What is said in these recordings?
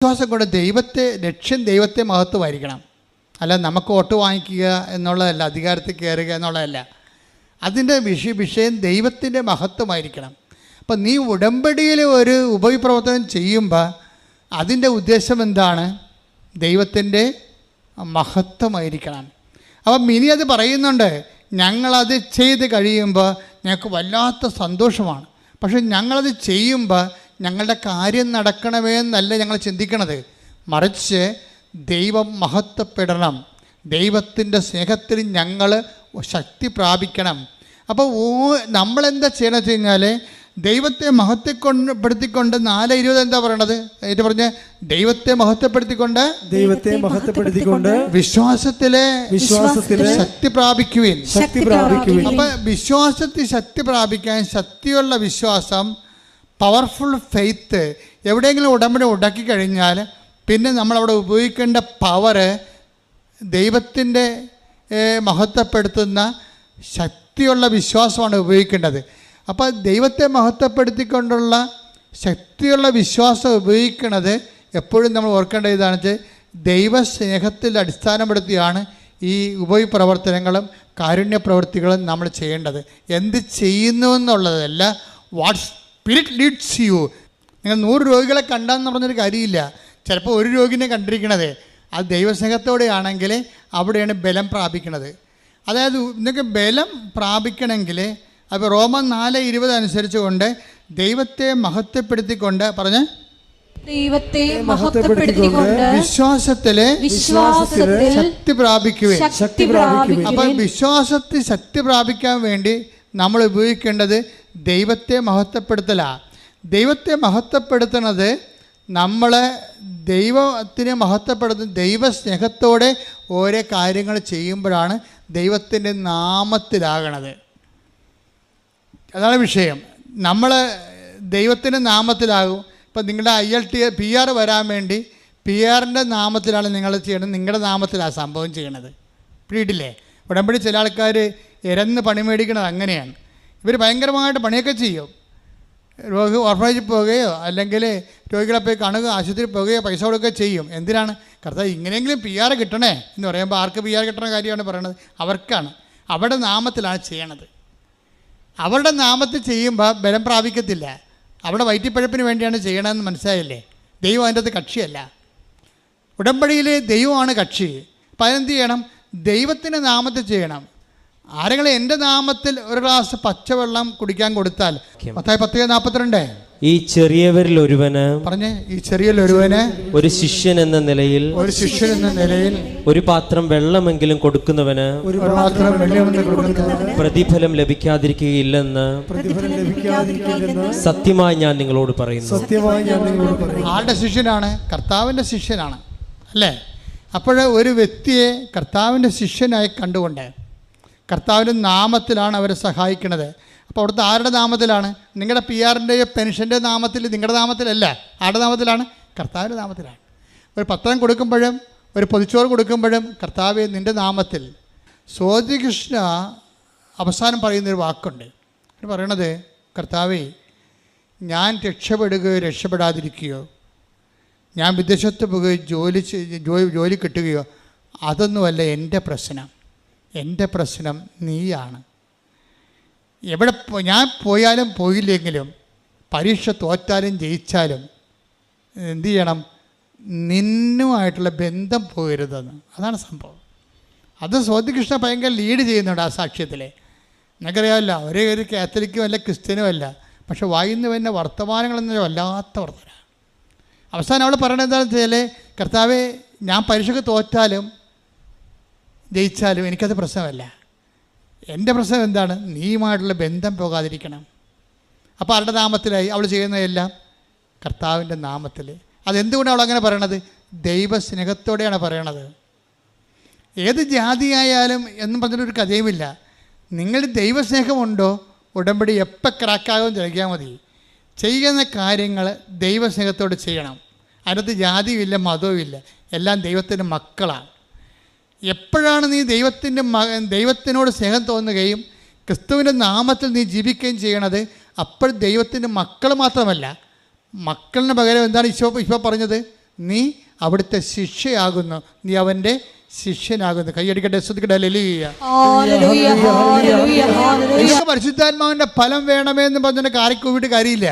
വിശ്വാസം കൊണ്ട് ദൈവത്തെ മഹത്വമായിരിക്കണം. അല്ല നമുക്ക് വോട്ട് വാങ്ങിക്കുക എന്നുള്ളതല്ല, അധികാരത്തിൽ കയറുക എന്നുള്ളതല്ല. അതിൻ്റെ വിഷയം ദൈവത്തിൻ്റെ മഹത്വമായിരിക്കണം. അപ്പം നീ ഉടമ്പടിയിൽ ഒരു ഉപവിപ്രവർത്തനം ചെയ്യുമ്പോൾ അതിൻ്റെ ഉദ്ദേശം എന്താണ്? ദൈവത്തിൻ്റെ മഹത്വമായിരിക്കണം. അപ്പം മിനി അത് പറയുന്നുണ്ട്, ഞങ്ങളത് ചെയ്ത് കഴിയുമ്പോൾ ഞങ്ങൾക്ക് വല്ലാത്ത സന്തോഷമാണ്. പക്ഷെ ഞങ്ങളത് ചെയ്യുമ്പോൾ ഞങ്ങളുടെ കാര്യം നടക്കണമേ എന്നല്ല ഞങ്ങൾ ചിന്തിക്കണത്, മറിച്ച് ദൈവം മഹത്വപ്പെടണം, ദൈവത്തിൻ്റെ സ്നേഹത്തിൽ ഞങ്ങൾ ശക്തി പ്രാപിക്കണം. അപ്പോൾ നമ്മളെന്താ ചെയ്യണമെന്ന് വെച്ച് കഴിഞ്ഞാൽ ദൈവത്തെ മഹത്വപ്പെടുത്തിക്കൊണ്ട് 4:20 എന്താ പറയണത്? എന്നിട്ട് പറഞ്ഞ് ദൈവത്തെ മഹത്വപ്പെടുത്തിക്കൊണ്ട് വിശ്വാസത്തിലെ ശക്തി പ്രാപിക്കുവിൻ. അപ്പൊ വിശ്വാസത്തിൽ ശക്തി പ്രാപിക്കാൻ, ശക്തിയുള്ള വിശ്വാസം, പവർഫുൾ ഫെയ്ത്ത്, എവിടെയെങ്കിലും ഉടമ്പടി ഉണ്ടാക്കി കഴിഞ്ഞാൽ പിന്നെ നമ്മളവിടെ ഉപയോഗിക്കേണ്ട പവറ് ദൈവത്തിൻ്റെ മഹത്വപ്പെടുത്തുന്ന ശക്തിയുള്ള വിശ്വാസമാണ് ഉപയോഗിക്കേണ്ടത്. അപ്പോൾ ദൈവത്തെ മഹത്വപ്പെടുത്തിക്കൊണ്ടുള്ള ശക്തിയുള്ള വിശ്വാസം ഉപയോഗിക്കുന്നത് എപ്പോഴും നമ്മൾ ഓർക്കേണ്ട ഇതാണ് വെച്ചാൽ ദൈവസ്നേഹത്തിൽ അടിസ്ഥാനപ്പെടുത്തിയാണ് ഈ ഉപവിപ്രവർത്തനങ്ങളും കാരുണ്യ പ്രവൃത്തികളും നമ്മൾ ചെയ്യേണ്ടത്. എന്ത് ചെയ്യുന്നു എന്നുള്ളതല്ല, വാട്ട് സ്പിരിറ്റ് ലീഡ്സ് യു. നിങ്ങൾ 100 രോഗികളെ കണ്ടാന്ന് പറഞ്ഞൊരു കാര്യമില്ല. ചിലപ്പോൾ ഒരു രോഗിനെ കണ്ടിരിക്കണത് അത് ദൈവസ്നേഹത്തോടെയാണെങ്കിൽ അവിടെയാണ് ബലം പ്രാപിക്കണത്. അതായത് നിങ്ങൾക്ക് ബലം പ്രാപിക്കണമെങ്കിൽ അപ്പോൾ റോമൻ 4:20 അനുസരിച്ച് കൊണ്ട് ദൈവത്തെ മഹത്വപ്പെടുത്തിക്കൊണ്ട് പറഞ്ഞ് ദൈവത്തെ മഹത്വപ്പെടുത്തിക്കൊണ്ട് വിശ്വാസത്തിലെ ശക്തി പ്രാപിക്കുവേ. അപ്പൊ വിശ്വാസത്തിൽ ശക്തി പ്രാപിക്കാൻ വേണ്ടി നമ്മൾ ഉപയോഗിക്കേണ്ടത് ദൈവത്തെ മഹത്വപ്പെടുത്തലാണ്. ദൈവത്തെ മഹത്വപ്പെടുത്തുന്നത് നമ്മളെ ദൈവത്തിനെ മഹത്വപ്പെടുത്തുന്ന ദൈവസ്നേഹത്തോടെ ഓരോ കാര്യങ്ങൾ ചെയ്യുമ്പോഴാണ് ദൈവത്തിൻ്റെ നാമത്തിലാകണത്. അതാണ് വിഷയം. നമ്മൾ ദൈവത്തിൻ്റെ നാമത്തിലാകും. ഇപ്പം നിങ്ങളുടെ PR വരാൻ വേണ്ടി PR-ൻ്റെ നാമത്തിലാണ് നിങ്ങൾ ചെയ്യണത്, നിങ്ങളുടെ നാമത്തിലാണ് സംഭവം ചെയ്യണത്. പിടിയിട്ടില്ലേ? ഉടമ്പടി ചില ആൾക്കാർ ഇരന്ന് പണി മേടിക്കണത് അങ്ങനെയാണ്. ഇവർ ഭയങ്കരമായിട്ട് പണിയൊക്കെ ചെയ്യും. ഓർഫനേജിൽ പോവുകയോ അല്ലെങ്കിൽ രോഗികളെ പോയി കാണുക, ആശുപത്രിയിൽ പോവുകയോ പൈസ കൊടുക്കുകയോ ചെയ്യും. എന്തിനാണ്? കർത്താവ് ഇങ്ങനെയെങ്കിലും PR കിട്ടണേ എന്ന് പറയുമ്പോൾ ആർക്ക് PR കിട്ടണ കാര്യമാണ് പറയണത്? അവർക്കാണ്. അവരുടെ നാമത്തിലാണ് ചെയ്യണത്. അവരുടെ നാമത്തിൽ ചെയ്യുമ്പോൾ ബലം പ്രാപിക്കത്തില്ല. അവിടെ വയറ്റിപ്പഴപ്പിന് വേണ്ടിയാണ് ചെയ്യണമെന്ന് മനസ്സിലായില്ലേ? ദൈവം അതിൻ്റെ അകത്ത് കക്ഷിയല്ല. ഉടമ്പടിയിൽ ദൈവമാണ് കക്ഷി. അപ്പം അതെന്ത് ചെയ്യണം? ദൈവത്തിൻ്റെ നാമത്തിൽ ചെയ്യണം. ആരെങ്കിലും എൻ്റെ നാമത്തിൽ ഒരു ഗ്ലാസ് പച്ചവെള്ളം കുടിക്കാൻ കൊടുത്താൽ, മത്തായി 10:42, ഈ ചെറിയവരിൽ ഒരുവന് പറഞ്ഞ് ഈ ചെറിയവരിൽ ഒരുവന് ഒരു ശിഷ്യൻ എന്ന നിലയിൽ ഒരു പാത്രം വെള്ളമെങ്കിലും കൊടുക്കുന്നവന് പ്രതിഫലം ലഭിക്കാതിരിക്കുകയില്ലെന്ന് സത്യമായി ഞാൻ നിങ്ങളോട് പറയുന്നു. ആരുടെ ശിഷ്യനാണ്? കർത്താവിൻ്റെ ശിഷ്യനാണ്, അല്ലേ? അപ്പോൾ ഒരു വ്യക്തിയെ കർത്താവിൻ്റെ ശിഷ്യനായി കണ്ടുകൊണ്ട് കർത്താവിൻ്റെ നാമത്തിലാണ് അവരെ സഹായിക്കുന്നത്. അപ്പോൾ അവിടുത്തെ ആരുടെ നാമത്തിലാണ്? നിങ്ങളുടെ PR-ൻ്റെയോ പെൻഷൻ്റെ നാമത്തിൽ, നിങ്ങളുടെ നാമത്തിലല്ല. ആരുടെ നാമത്തിലാണ്? കർത്താവിൻ്റെ നാമത്തിലാണ്. ഒരു പത്രം കൊടുക്കുമ്പോഴും ഒരു പൊതിച്ചോറ് കൊടുക്കുമ്പോഴും കർത്താവെ നിൻ്റെ നാമത്തിൽ. സ്വാതികൃഷ്ണ അവസാനം പറയുന്നൊരു വാക്കുണ്ട്. പറയണത്, കർത്താവെ ഞാൻ രക്ഷപ്പെടുകയോ രക്ഷപ്പെടാതിരിക്കുകയോ, ഞാൻ വിദേശത്ത് പോവുകയോ ജോലി കിട്ടുകയോ, അതൊന്നുമല്ല എൻ്റെ പ്രശ്നം. എൻ്റെ പ്രശ്നം നീയാണ്. എവിടെ ഞാൻ പോയാലും പോയില്ലെങ്കിലും, പരീക്ഷ തോറ്റാലും ജയിച്ചാലും എന്തു ചെയ്യണം? നിന്നുമായിട്ടുള്ള ബന്ധം പോകരുതെന്ന്. അതാണ് സംഭവം. അത് സ്വാതികൃഷ്ണ ഭയങ്കര ലീഡ് ചെയ്യുന്നുണ്ട് ആ സാക്ഷ്യത്തിൽ. നിങ്ങൾക്കറിയാമല്ല, ഒരേ ഒരു കാത്തലിക്കും അല്ല ക്രിസ്ത്യനും അല്ല, പക്ഷെ വായിന്ന് വരുന്ന വർത്തമാനങ്ങളെന്ന് വല്ലാത്ത വർത്തമാനം. അവസാനം അവൾ പറയണത് എന്താണെന്ന് വെച്ചാൽ, കർത്താവെ ഞാൻ പരീക്ഷയ്ക്ക് തോറ്റാലും ജയിച്ചാലും എനിക്കത് പ്രശ്നമല്ല. എൻ്റെ പ്രശ്നം എന്താണ്? നീയുമായിട്ടുള്ള ബന്ധം പോകാതിരിക്കണം. അപ്പോൾ ആരുടെ നാമത്തിലായി അവൾ ചെയ്യുന്നതെല്ലാം? കർത്താവിൻ്റെ നാമത്തിൽ. അതെന്തുകൊണ്ടാണ് അവൾ അങ്ങനെ പറയണത്? ദൈവസ്നേഹത്തോടെയാണ് പറയണത്. ഏത് ജാതിയായാലും എന്നും പറഞ്ഞൊരു കഥയുമില്ല. നിങ്ങൾ ദൈവസ്നേഹമുണ്ടോ, ഉടമ്പടി എപ്പോൾ ക്രാക്കാകും തിരക്കിയാൽ മതി. ചെയ്യുന്ന കാര്യങ്ങൾ ദൈവസ്നേഹത്തോട് ചെയ്യണം. അതിനകത്ത് ജാതിയുമില്ല, മതവുമില്ല, എല്ലാം ദൈവത്തിൻ്റെ മക്കളാണ്. എപ്പോഴാണ് നീ ദൈവത്തിനോട് സ്നേഹം തോന്നുകയും ക്രിസ്തുവിൻ്റെ നാമത്തിൽ നീ ജീവിക്കുകയും ചെയ്യണത്, അപ്പോൾ ദൈവത്തിൻ്റെ മക്കൾ മാത്രമല്ല, മക്കളിന് പകരം എന്താണ് ഈശോ പറഞ്ഞത്? നീ അവിടുത്തെ ശിഷ്യയാകുന്നു, നീ അവൻ്റെ ശിഷ്യനാകുന്നു. കൈയടിക്കട്ടെ, ശ്രദ്ധിക്കട്ടെ. ഹല്ലേലൂയ. ഹല്ലേലൂയ, ഹല്ലേലൂയ, ഹല്ലേലൂയ. നിങ്ങൾക്ക് പരിശുദ്ധാത്മാവിൻ്റെ ഫലം വേണമെന്ന് പറഞ്ഞിട്ട് കാറിക്കൂവിട്ട് കാര്യമില്ല.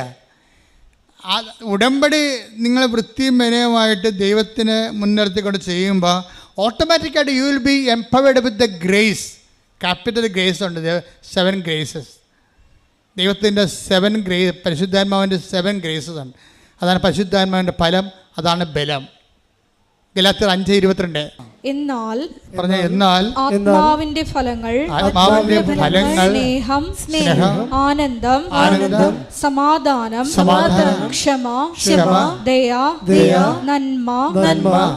ആ ഉടമ്പടി നിങ്ങൾ വൃത്തിയും വിനയമായിട്ട് ദൈവത്തിന് മുൻനിർത്തിക്കൊണ്ട് ചെയ്യുമ്പോൾ ഓട്ടോമാറ്റിക്കായിട്ട് you will be empowered with the grace. Capital grace ഉണ്ട്, 7 ഗ്രേസസ്. ദൈവത്തിൻ്റെ 7 ഗ്രേസ്, പരിശുദ്ധാത്മാവിൻ്റെ 7 ഗ്രേസസ് ഉണ്ട്. അതാണ് പരിശുദ്ധാത്മാവിൻ്റെ ഫലം, അതാണ് ബലം. ഗലാത്യർ 5:22 എന്നാൽ ആത്മാവിന്റെ ഫലങ്ങൾ സ്നേഹം, ആനന്ദം, സമാധാനം, ക്ഷമ, ദയ, നന്മ,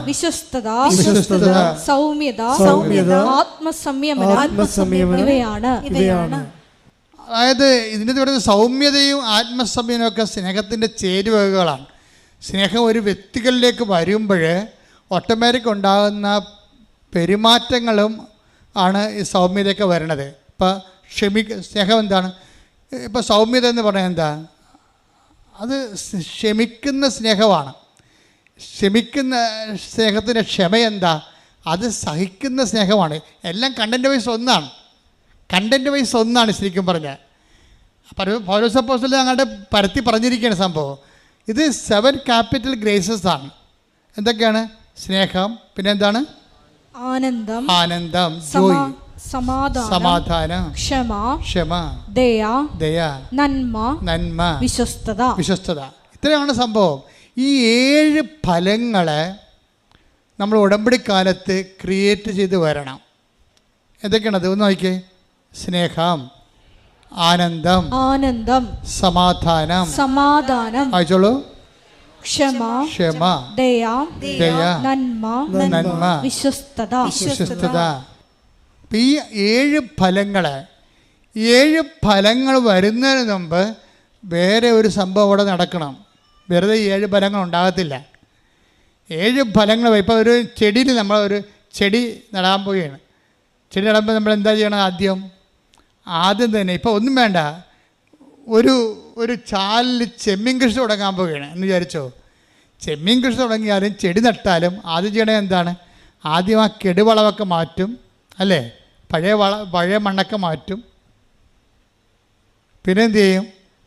വിശ്വസ്തത, സൗമ്യത, ആത്മസംയമനം ഇവയാണ്. അതായത് ഇതിൻ്റെ പറയുന്നത് സൗമ്യതയും ആത്മസംയമനവും ഒക്കെ സ്നേഹത്തിൻ്റെ ചേരുവകകളാണ്. സ്നേഹം ഒരു വ്യക്തികളിലേക്ക് വരുമ്പോൾ ഓട്ടോമാറ്റിക് ഉണ്ടാകുന്ന പെരുമാറ്റങ്ങളും ആണ് ഈ സൗമ്യതയൊക്കെ വരണത്. ഇപ്പോൾ സ്നേഹം എന്താണ്? ഇപ്പോൾ സൗമ്യത എന്ന് പറഞ്ഞാൽ എന്താ? അത് ക്ഷമിക്കുന്ന സ്നേഹമാണ്. ക്ഷമിക്കുന്ന സ്നേഹത്തിൻ്റെ ക്ഷമ എന്താ? അത് സഹിക്കുന്ന സ്നേഹമാണ്. എല്ലാം കണ്ടൻറ്റ് വൈസ് ഒന്നാണ് ശരിക്കും പറഞ്ഞാൽ. പൗലോസ് അപ്പോസ്തലൻ അങ്ങോട്ട് പരത്തി പറഞ്ഞിരിക്കുകയാണ് സംഭവം. ഇത് 7 ക്യാപിറ്റൽ ഗ്രേസസ് ആണ്. എന്തൊക്കെയാണ്? സ്നേഹം, പിന്നെ എന്താണ്? ആനന്ദം, ജോയ്, സമാധാനം, ക്ഷമ, ദയ, നന്മ, വിശ്വസ്തത. ഇത്രയാണ് സംഭവം. ഈ 7 ഫലങ്ങളെ നമ്മൾ ഉടമ്പടിക്കാലത്ത് ക്രിയേറ്റ് ചെയ്ത് വരണം. എന്തൊക്കെയാണത്? ഒന്ന് നോക്കിയേ. സ്നേഹം, ആനന്ദം, സമാധാനം, അയച്ചോളൂ. ക്ഷമ, ദയ, നന്മ, വിശ്വസ്തത. ഈ 7 ഫലങ്ങളെ 7 ഫലങ്ങൾ വരുന്നതിന് മുമ്പ് വേറെ ഒരു സംഭവം ഇവിടെ നടക്കണം. വെറുതെ 7 ഫലങ്ങൾ ഉണ്ടാകത്തില്ല. 7 ഫലങ്ങൾ. ഇപ്പോൾ ഒരു ചെടിയിൽ നമ്മളൊരു ചെടി നടാൻ പോവുകയാണ്. ചെടി നടുമ്പോൾ നമ്മൾ എന്താ ചെയ്യണം? ആദ്യം തന്നെ ഇപ്പോൾ ഒന്നും വേണ്ട, ഒരു ചാലിൽ ചെമ്മീൻ കൃഷി തുടങ്ങാൻ പോവുകയാണ് എന്ന് വിചാരിച്ചോ. ചെമ്മീൻ കൃഷി തുടങ്ങിയാലും ചെടി നട്ടാലും ആദ്യം ചെയ്യണത് എന്താണ്? ആദ്യം ആ കെടുവളവൊക്കെ മാറ്റും, അല്ലേ? പഴയ മണ്ണൊക്കെ മാറ്റും. പിന്നെ എന്ത് ചെയ്യും?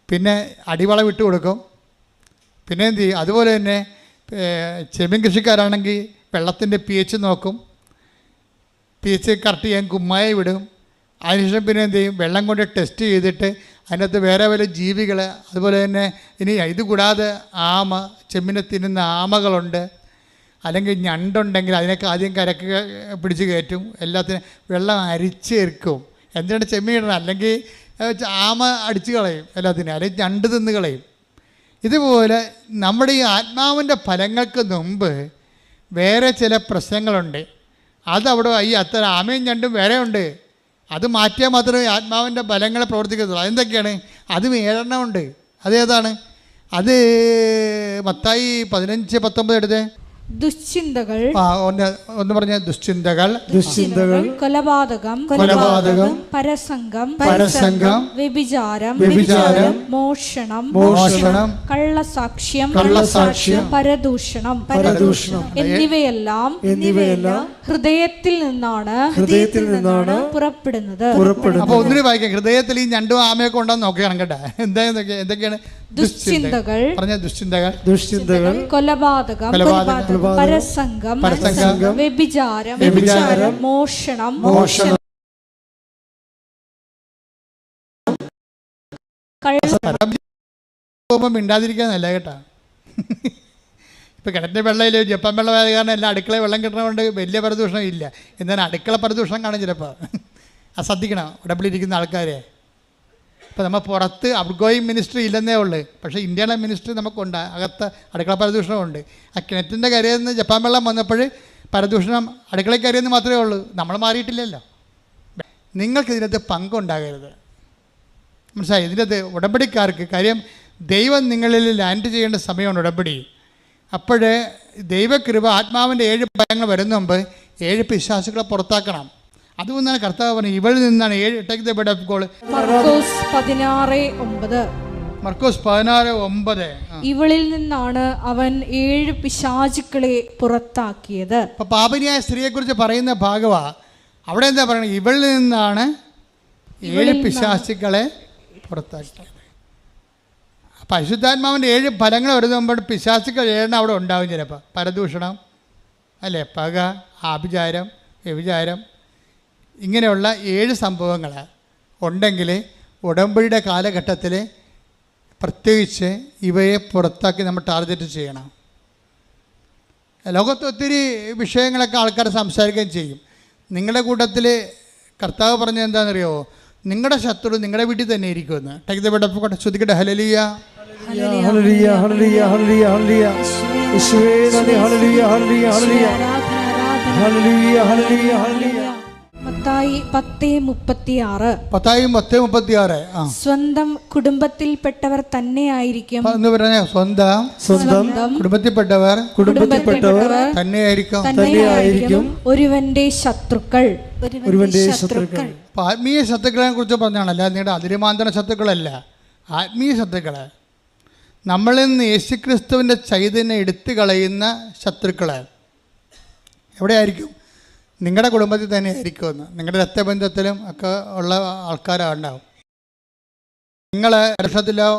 പിന്നെ അടിവളം ഇട്ട് കൊടുക്കും. പിന്നെ എന്ത് ചെയ്യും? അതുപോലെ തന്നെ ചെമ്മീൻ കൃഷിക്കാരാണെങ്കിൽ വെള്ളത്തിൻ്റെ pH നോക്കും. pH കറക്റ്റ് ചെയ്യാൻ കുമ്മായ വിടും. അതിനുശേഷം പിന്നെ എന്ത് ചെയ്യും? വെള്ളം കൊണ്ട് ടെസ്റ്റ് ചെയ്തിട്ട് അതിനകത്ത് വേറെ വല്ല ജീവികൾ, അതുപോലെ തന്നെ ഇനി ഇത് കൂടാതെ ചെമ്മിനെ തിന്നുന്ന ആമകളുണ്ട്, അല്ലെങ്കിൽ ഞണ്ടുണ്ടെങ്കിൽ അതിനൊക്കെ ആദ്യം കരക്ക് പിടിച്ച് കയറ്റും. എല്ലാത്തിനും വെള്ളം അരിച്ചേർക്കും. എന്തിനാണ് ചെമ്മീൻ ഇടണം? അല്ലെങ്കിൽ ആമ അടിച്ച് കളയും എല്ലാത്തിനും, അല്ലെങ്കിൽ ഞണ്ട് തിന്ന് കളയും. ഇതുപോലെ നമ്മുടെ ഈ ആത്മാവിൻ്റെ ഫലങ്ങൾക്ക് മുമ്പ് വേറെ ചില പ്രശ്നങ്ങളുണ്ട്. അതവിടെ ഈ അത്ര ആമയും ഞണ്ടും വേറെ ഉണ്ട്. അത് മാറ്റിയാൽ മാത്രമേ ആത്മാവിൻ്റെ ബലങ്ങളെ പ്രവർത്തിക്കത്തുള്ളൂ. അതെന്തൊക്കെയാണ്? അതും 7 ഉണ്ട്. അതേതാണ്? അത് മത്തായി 15:19 എടുത്തേ. ദുശ്ചിന്തകൾ, ഒന്ന് പറഞ്ഞ ദുശ്ചിന്തകൾ, കൊലപാതകം, പരസംഗം, വ്യഭിചാരം, മോഷണം, കള്ളസാക്ഷ്യം, പരദൂഷണം എന്നിവയെല്ലാം ഹൃദയത്തിൽ നിന്നാണ് പുറപ്പെടുന്നത്. അപ്പോൾ ഒന്നിനു വായിക്കാം. ഹൃദയത്തിൽ ഈ ഞണ്ടും ആമയൊക്കെ ഉണ്ടെന്ന് നോക്കുകയാണ് കേട്ടോ. എന്തൊക്കെയാണ്? ദുശ്ചിന്തകൾ, കൊലപാതകം, പരസംഗം, വ്യഭിചാരം, മോഷണം, മിണ്ടാതിരിക്കാന്നല്ല കേട്ടാ. ഇപ്പം കിണറ്റിൻ്റെ വെള്ളമില്ല, ജപ്പാൻ വെള്ളമായത് കാരണം എല്ലാം അടുക്കള വെള്ളം കിട്ടണതുകൊണ്ട് വലിയ പരദൂഷണം ഇല്ല. എന്നാലും അടുക്കള പരദൂഷണം കാണും ചിലപ്പോൾ. അത് ശ്രദ്ധിക്കണം ഉടമ്പിലിരിക്കുന്ന ആൾക്കാരെ. ഇപ്പോൾ നമ്മൾ പുറത്ത് ഔട്ട്ഗോയിങ് മിനിസ്ട്രി ഇല്ലെന്നേ ഉള്ളൂ, പക്ഷേ ഇന്റേണൽ മിനിസ്ട്രി നമുക്കുണ്ട്. അകത്ത് അടുക്കള പരദൂഷണമുണ്ട്. ആ കിണറ്റിൻ്റെ കരയിൽ നിന്ന് ജപ്പാൻ വെള്ളം വന്നപ്പോൾ പരദൂഷണം അടുക്കള കരയെന്ന് മാത്രമേ ഉള്ളൂ. നമ്മൾ മാറിയിട്ടില്ലല്ലോ. നിങ്ങൾക്ക് ഇതിനകത്ത് പങ്കുണ്ടാകരുത്. മനസ്സിലായി? ഇതിനകത്ത് ഉടമ്പടിക്കാർക്ക് കാര്യം ദൈവം നിങ്ങളിൽ ലാൻഡ് ചെയ്യേണ്ട സമയമാണ് ഉടമ്പടി. അപ്പോഴേ ദൈവകൃപ ആത്മാവിൻ്റെ 7 ഫലങ്ങൾ വരുന്ന മുമ്പ് 7 പിശാചുക്കളെ പുറത്താക്കണം. അതുകൊണ്ടാണ് കർത്താവ് പറഞ്ഞത് ഇവളിൽ നിന്നാണ് 7 take the bed of goal. Markose 16:9. ഇവളിൽ നിന്നാണ് അവൻ 7 പിശാചുക്കളെ പുറത്താക്കിയത്. അപ്പോൾ പാപിനിയായ സ്ത്രീയെക്കുറിച്ച് പറയുന്ന ഭാഗമാ. അവിടെ എന്താ പറയുന്നത്? ഇവളിൽ നിന്നാണ് 7 പിശാചുക്കളെ പുറത്താക്കിയത്. അപ്പം അശുദ്ധാത്മാവിൻ്റെ 7 ഫലങ്ങൾ വരുമ്പോൾ പിശാചുക്കൾ 7 അവിടെ ഉണ്ടാവും. ചിലപ്പോൾ പരദൂഷണം, അല്ലേ, പക, ആഭിചാരം, വ്യഭിചാരം, ഇങ്ങനെയുള്ള 7 സംഭവങ്ങൾ ഉണ്ടെങ്കിൽ ഉടമ്പടിയുടെ കാലഘട്ടത്തിൽ പ്രത്യേകിച്ച് ഇവയെ പുറത്താക്കി നമ്മൾ ടാർഗറ്റ് ചെയ്യണം. ലോകത്ത് ഒത്തിരി വിഷയങ്ങളൊക്കെ ആൾക്കാർ സംസാരിക്കുകയും ചെയ്യും. നിങ്ങളുടെ കൂട്ടത്തിൽ കർത്താവ് പറഞ്ഞത് എന്താണെന്നറിയോ? നിങ്ങളുടെ ശത്രു നിങ്ങളുടെ വീട്ടിൽ തന്നെ ഇരിക്കുമെന്ന്. Take the bed of God. ശ്രുതിക്കട്ടെ ഹല്ലേലൂയ ഹല്ലേലൂയ ഹല്ലേലൂയ ഹല്ലേലൂയ ഹല്ലേലൂയ യേശുവേ നന്ദി. ഹല്ലേലൂയ ഹല്ലേലൂയ ഹല്ലേലൂയ ഹല്ലേലൂയ ഹല്ലേലൂയ ഹല്ലേലൂയ. മത്തായി 10:36. മത്തായി 10:36. സ്വന്തം കുടുംബത്തിൽപ്പെട്ടവർ തന്നെയായിരിക്കും. എന്ന് പറഞ്ഞ സ്വന്തം കുടുംബത്തിൽപ്പെട്ടവർ തന്നെയായിരിക്കും ഒരുവന്റെ ശത്രുക്കൾ. ആത്മീയ ശത്രുക്കളെ കുറിച്ച് പറഞ്ഞാണ്, അല്ല നിങ്ങളുടെ അതിരുമാന്തര ശത്രുക്കളല്ല, ആത്മീയ ശത്രുക്കൾ. നമ്മളിൽ നിന്ന് യേശുക്രിസ്തുവിൻ്റെ ചൈതന്യം എടുത്തു കളയുന്ന ശത്രുക്കൾ എവിടെയായിരിക്കും? നിങ്ങളുടെ കുടുംബത്തിൽ തന്നെ ആയിരിക്കുമെന്ന്. നിങ്ങളുടെ രക്തബന്ധത്തിലും ഒക്കെ ഉള്ള ആൾക്കാരുണ്ടാവും. നിങ്ങൾ വർഷത്തിലോ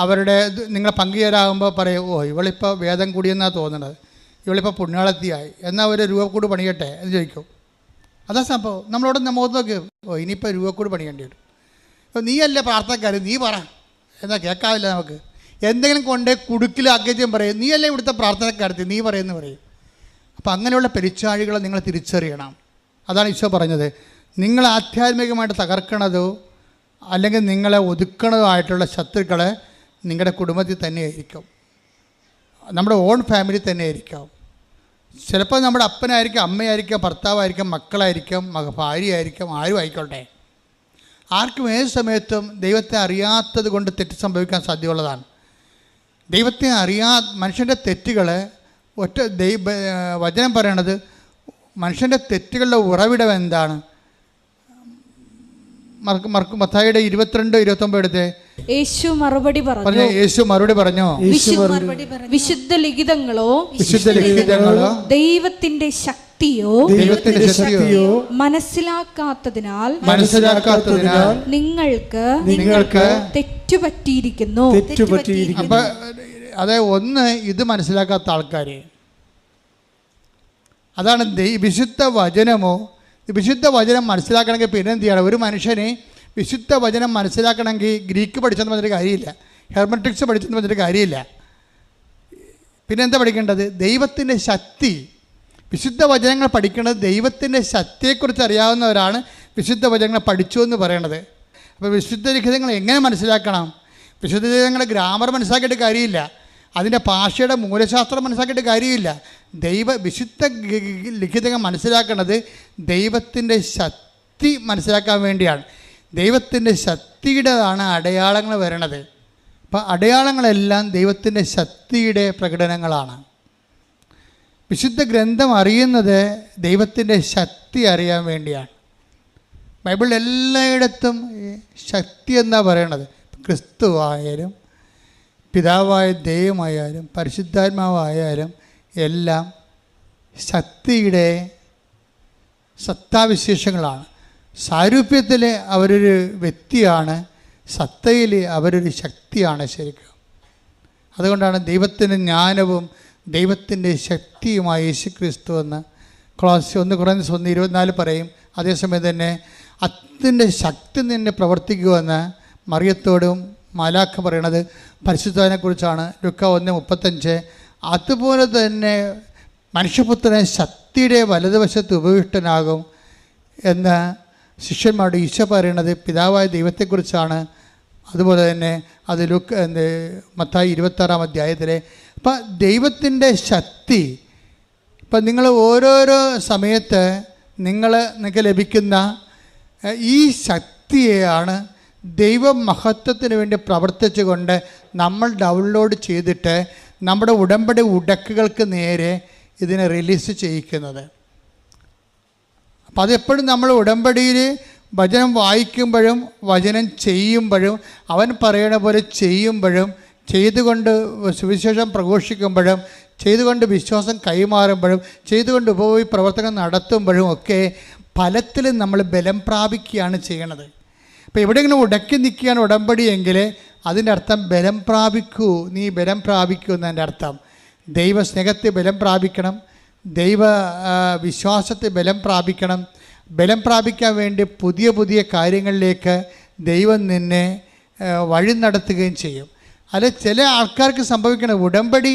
അവരുടെ നിങ്ങൾ പങ്കുചേരാകുമ്പോൾ പറയും, ഓ ഇവളിപ്പോൾ വേദം കൂടിയെന്നാണ് തോന്നുന്നത്, ഇവളിപ്പോൾ പുണ്യാളത്തിയായി, എന്നാൽ ഒരു രൂപക്കൂട് പണിയട്ടെ എന്ന് ചോദിക്കും. അതാ സംഭവം. നമ്മളോട് മുഖത്ത് നോക്കി, ഓ ഇനിയിപ്പോൾ രൂപക്കൂട് പണിയേണ്ടി വരും. അപ്പോൾ നീയല്ലേ പ്രാർത്ഥനക്കാരൻ, നീ പറ എന്നാൽ കേൾക്കാവില്ല. നമുക്ക് എന്തെങ്കിലും കൊണ്ട് കുടുക്കിലാക്കിയും പറയും, നീയല്ലേ ഇവിടുത്തെ പ്രാർത്ഥനക്കാരത്തി, നീ പറയുമെന്ന് പറയും. അപ്പോൾ അങ്ങനെയുള്ള പെരിച്ചാഴികളെ നിങ്ങൾ തിരിച്ചറിയണം. അതാണ് ഈശോ പറഞ്ഞത്. നിങ്ങൾ ആധ്യാത്മികമായിട്ട് തകർക്കണതോ അല്ലെങ്കിൽ നിങ്ങളെ ഒതുക്കണതോ ആയിട്ടുള്ള ശത്രുക്കളെ നിങ്ങളുടെ കുടുംബത്തിൽ തന്നെയായിരിക്കും, നമ്മുടെ ഓൺ ഫാമിലി തന്നെയായിരിക്കാം. ചിലപ്പോൾ നമ്മുടെ അപ്പനായിരിക്കും, അമ്മയായിരിക്കാം, ഭർത്താവായിരിക്കാം, മക്കളായിരിക്കാം, ഭാര്യയായിരിക്കാം, ആരും ആയിക്കോട്ടെ. ആർക്കും ഏത് സമയത്തും ദൈവത്തെ അറിയാത്തത് കൊണ്ട് തെറ്റ് സംഭവിക്കാൻ സാധ്യതയുള്ളതാണ്. ദൈവത്തെ മനുഷ്യൻ്റെ തെറ്റുകൾ വചനം പറയണത്, മനുഷ്യൻ്റെ തെറ്റുകളുടെ ഉറവിടം എന്താണ്? മത്തായിയുടെ 22-29 എടുത്ത് യേശു മറുപടി പറഞ്ഞു, വിശുദ്ധ ലിഖിതങ്ങളോ ദൈവത്തിന്റെ ശക്തിയോ മനസ്സിലാക്കാത്തതിനാൽ നിങ്ങൾക്ക് തെറ്റുപറ്റിയിരിക്കുന്നു. അപ്പം അതെ, ഒന്ന് ഇത് മനസ്സിലാക്കാത്ത ആൾക്കാർ, അതാണ് വിശുദ്ധ വചനമോ. വിശുദ്ധ വചനം മനസ്സിലാക്കണമെങ്കിൽ പിന്നെ എന്ത് ചെയ്യണം? ഒരു മനുഷ്യനെ വിശുദ്ധ വചനം മനസ്സിലാക്കണമെങ്കിൽ ഗ്രീക്ക് പഠിച്ചെന്ന് പറഞ്ഞൊരു കാര്യമില്ല, ഹെർമറ്റിക്സ് പഠിച്ചെന്ന് പറഞ്ഞൊരു കാര്യമില്ല. പിന്നെ എന്താ പഠിക്കേണ്ടത്? ദൈവത്തിൻ്റെ ശക്തി. വിശുദ്ധ വചനങ്ങൾ പഠിക്കുന്നത് ദൈവത്തിൻ്റെ ശക്തിയെക്കുറിച്ച് അറിയാവുന്നവരാണ് വിശുദ്ധ വചനങ്ങൾ പഠിച്ചു എന്ന് പറയണത്. അപ്പോൾ വിശുദ്ധ ലിഖിതങ്ങൾ എങ്ങനെ മനസ്സിലാക്കണം? വിശുദ്ധ ലിഖിതങ്ങളുടെ ഗ്രാമർ മനസ്സിലാക്കിയിട്ട് കാര്യമില്ല, അതിൻ്റെ ഭാഷയുടെ മൂലശാസ്ത്രം മനസ്സിലാക്കിയിട്ട് കാര്യമില്ല. വിശുദ്ധ ലിഖിതങ്ങൾ മനസ്സിലാക്കുന്നത് ദൈവത്തിൻ്റെ ശക്തി മനസ്സിലാക്കാൻ വേണ്ടിയാണ്. ദൈവത്തിൻ്റെ ശക്തിയുടേതാണ് അടയാളങ്ങൾ വരണത്. അപ്പം അടയാളങ്ങളെല്ലാം ദൈവത്തിൻ്റെ ശക്തിയുടെ പ്രകടനങ്ങളാണ്. വിശുദ്ധ ഗ്രന്ഥം അറിയുന്നത് ദൈവത്തിൻ്റെ ശക്തി അറിയാൻ വേണ്ടിയാണ്. ബൈബിളിൽ എല്ലായിടത്തും ശക്തി എന്നാ പറയണത്. ക്രിസ്തു ആയാലും പിതാവായ ദൈവമായാലും പരിശുദ്ധാത്മാവായാലും എല്ലാം ശക്തിയുടെ സത്താവിശേഷങ്ങളാണ്. സാരൂപ്യത്തിൽ അവരൊരു വ്യക്തിയാണ്, സത്തയിൽ അവരൊരു ശക്തിയാണ് ശരിക്കും. അതുകൊണ്ടാണ് ദൈവത്തിൻ്റെ ജ്ഞാനവും ദൈവത്തിൻ്റെ ശക്തിയുമായ യേശുക്രിസ്തു എന്ന് Colossians 1:24 പറയും. അതേസമയം തന്നെ അതിൻ്റെ ശക്തി നിന്നെ പ്രവർത്തിക്കുമെന്ന് മറിയത്തോടും മാലാഖ പറയണത് പരിശുദ്ധനെക്കുറിച്ചാണ്. ലൂക്ക 1:35. അതുപോലെ തന്നെ മനുഷ്യപുത്രനെ ശക്തിയുടെ വലതുവശത്ത് ഉപവിഷ്ടനാകും എന്ന് ശിഷ്യന്മാരോട് ഈശോ പറയണത് പിതാവായ ദൈവത്തെക്കുറിച്ചാണ്. അതുപോലെ തന്നെ അത് മത്തായി 26-ാം അധ്യായത്തിലെ. അപ്പം ദൈവത്തിൻ്റെ ശക്തി, ഇപ്പം നിങ്ങൾ ഓരോരോ സമയത്ത് നിങ്ങൾക്ക് ലഭിക്കുന്ന ഈ ശക്തിയെയാണ് ദൈവമഹത്വത്തിന് വേണ്ടി പ്രവർത്തിച്ചുകൊണ്ട് നമ്മൾ ഡൗൺലോഡ് ചെയ്തിട്ട് നമ്മുടെ ഉടമ്പടി ഉടക്കുകൾക്ക് നേരെ ഇതിനെ റിലീസ് ചെയ്യിക്കുന്നത്. അപ്പം അതെപ്പോഴും നമ്മൾ ഉടമ്പടിയിൽ വചനം വായിക്കുമ്പോഴും വചനം ചെയ്യുമ്പോഴും അവൻ പറയണ പോലെ ചെയ്യുമ്പോഴും ചെയ്തുകൊണ്ട് സുവിശേഷം പ്രഘോഷിക്കുമ്പോഴും, ചെയ്തുകൊണ്ട് വിശ്വാസം കൈമാറുമ്പോഴും, ചെയ്തുകൊണ്ട് ഉപവി പ്രവർത്തനം നടത്തുമ്പോഴും ഒക്കെ ഫലത്തിൽ നമ്മൾ ബലം പ്രാപിക്കുകയാണ് ചെയ്യണത്. അപ്പോൾ എവിടെയെങ്കിലും ഉടക്കി നിൽക്കുകയാണ് ഉടമ്പടിയെങ്കിൽ അതിൻ്റെ അർത്ഥം ബലം പ്രാപിക്കൂ, നീ ബലം പ്രാപിക്കൂ എന്നതിൻ്റെ അർത്ഥം. ദൈവസ്നേഹത്തെ ബലം പ്രാപിക്കണം, ദൈവ വിശ്വാസത്തെ ബലം പ്രാപിക്കണം. ബലം പ്രാപിക്കാൻ വേണ്ടി പുതിയ പുതിയ കാര്യങ്ങളിലേക്ക് ദൈവം നിന്നെ വഴി നടത്തുകയും ചെയ്യും. അല്ല, ചില ആൾക്കാർക്ക് സംഭവിക്കണം ഉടമ്പടി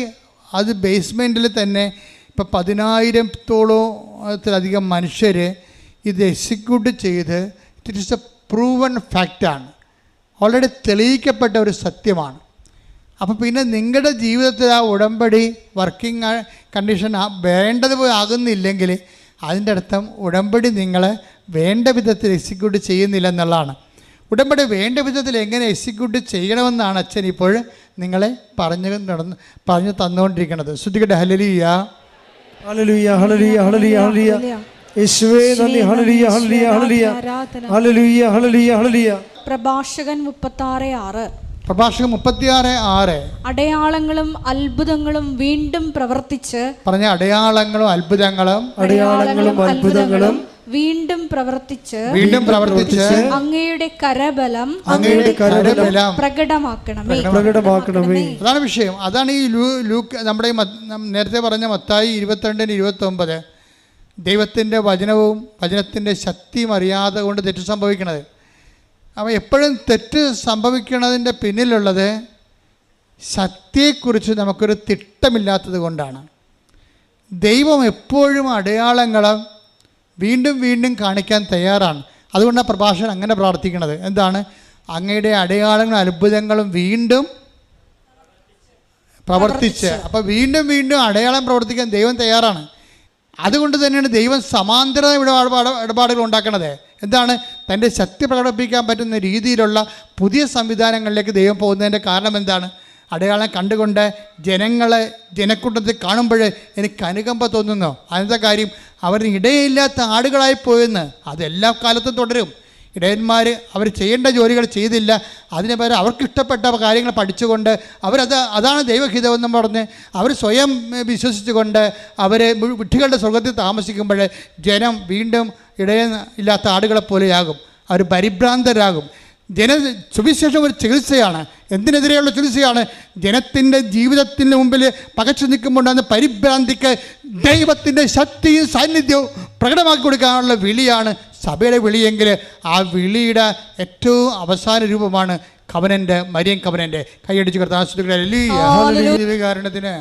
അത് ബേസ്മെൻറ്റിൽ തന്നെ ഇപ്പോൾ 10,000-ത്തോളത്തിലധികം മനുഷ്യർ ഇത് എക്സിക്യൂട്ട് ചെയ്ത് ഇറ്റ് ഈസ് എ പ്രൂവൺ ഫാക്റ്റാണ്, ഓൾറെഡി തെളിയിക്കപ്പെട്ട ഒരു സത്യമാണ്. അപ്പോൾ പിന്നെ നിങ്ങളുടെ ജീവിതത്തിൽ ആ ഉടമ്പടി വർക്കിംഗ് കണ്ടീഷൻ വേണ്ടതുപോലെ ആകുന്നില്ലെങ്കിൽ അതിൻ്റെ അർത്ഥം ഉടമ്പടി നിങ്ങൾ വേണ്ട വിധത്തിൽ എക്സിക്യൂട്ട് ചെയ്യുന്നില്ല എന്നുള്ളതാണ്. ഉടമ്പടി വേണ്ട വിധത്തിൽ എങ്ങനെ എക്സിക്യൂട്ട് ചെയ്യണമെന്നാണ് അച്ഛൻ ഇപ്പോൾ നിങ്ങളെ പറഞ്ഞു തന്നുകൊണ്ടിരിക്കുന്നത്. ശ്രുതികട്ടെ ഹല്ലേലൂയ, ഹല്ലേലൂയ, ഹല്ലേലൂയ, ഹല്ലേലൂയ, ഹല്ലേലൂയ. യേശുവേ നന്ദി. ഹല്ലേലൂയ, ഹല്ലേലൂയ, ഹല്ലേലൂയ, ഹല്ലേലൂയ, ഹല്ലേലൂയ, ഹല്ലേലൂയ. പ്രഭാഷകൻ 36:6. പ്രഭാഷകൻ 36:6. അടയാളങ്ങളും അത്ഭുതങ്ങളും വീണ്ടും പ്രവർത്തിച്ച്, പറഞ്ഞ അടയാളങ്ങളും അത്ഭുതങ്ങളും അത്ഭുതങ്ങളും വീണ്ടും പ്രവർത്തിച്ച് അങ്ങയുടെ കരബലം പ്രകടമാക്കണമേ. അതാണ് വിഷയം. അതാണ് ഈ ലൂക്ക് നമ്മുടെ നേരത്തെ പറഞ്ഞ മത്തായി 22-29 ദൈവത്തിൻ്റെ വചനവും വചനത്തിൻ്റെ ശക്തിയും അറിയാതെ കൊണ്ട് തെറ്റ് സംഭവിക്കണത്. അപ്പോൾ എപ്പോഴും തെറ്റ് സംഭവിക്കുന്നതിൻ്റെ പിന്നിലുള്ളത് ശക്തിയെക്കുറിച്ച് നമുക്കൊരു തിട്ടമില്ലാത്തത് കൊണ്ടാണ്. ദൈവം എപ്പോഴും അടയാളങ്ങളും വീണ്ടും വീണ്ടും കാണിക്കാൻ തയ്യാറാണ്. അതുകൊണ്ടാണ് പ്രഭാഷകൻ അങ്ങനെ പ്രാർത്ഥിക്കുന്നത്. എന്താണ്? അങ്ങയുടെ അടയാളങ്ങളും അത്ഭുതങ്ങളും വീണ്ടും പ്രവർത്തിച്ച്. അപ്പോൾ വീണ്ടും വീണ്ടും അടയാളം പ്രവർത്തിക്കാൻ ദൈവം തയ്യാറാണ്. അതുകൊണ്ട് തന്നെയാണ് ദൈവം സമാന്തര ഇടപാടുകൾ ഉണ്ടാക്കുന്നത്. എന്താണ്? തൻ്റെ ശക്തി പ്രകടിപ്പിക്കാൻ പറ്റുന്ന രീതിയിലുള്ള പുതിയ സംവിധാനങ്ങളിലേക്ക് ദൈവം പോകുന്നതിൻ്റെ കാരണം എന്താണ്? അടയാളം കണ്ടുകൊണ്ട് ജനക്കൂട്ടത്തിൽ കാണുമ്പോൾ എനിക്ക് അനുകമ്പ തോന്നുന്നു. അതിൻ്റെ കാര്യം അവർ ഇടയില്ലാത്ത ആടുകളായി പോയെന്ന്. അതെല്ലാ കാലത്തും തുടരും. ഇടയന്മാർ അവർ ചെയ്യേണ്ട ജോലികൾ ചെയ്തില്ല, അതിന് പകരം അവർക്കിഷ്ടപ്പെട്ട കാര്യങ്ങൾ പഠിച്ചുകൊണ്ട് അതാണ് ദൈവഹിതമെന്ന് പറഞ്ഞ് അവർ സ്വയം വിശ്വസിച്ചുകൊണ്ട് അവർ വിഡ്ഢികളുടെ സ്വർഗത്തിൽ താമസിക്കുമ്പോൾ ജനം വീണ്ടും ഇടയില്ലാത്ത ആടുകളെ പോലെയാകും, അവർ പരിഭ്രാന്തരാകും. സുവിശേഷം ഒരു ചികിത്സയാണ്. എന്തിനെതിരെയുള്ള ചികിത്സയാണ്? ജനത്തിൻ്റെ ജീവിതത്തിന് മുമ്പിൽ പകച്ചു നിൽക്കുമ്പോണ്ടാകുന്ന പരിഭ്രാന്തിക്ക് ദൈവത്തിൻ്റെ ശക്തിയും സാന്നിധ്യവും പ്രകടമാക്കി കൊടുക്കാനുള്ള വിളിയാണ് സഭയുടെ വിളിയെങ്കിൽ ആ വിളിയുടെ ഏറ്റവും അവസാന രൂപമാണ് കവനന്റ്, മരിയൻ കവനന്റ്. കൈയടിച്ച് കാരണത്തിന്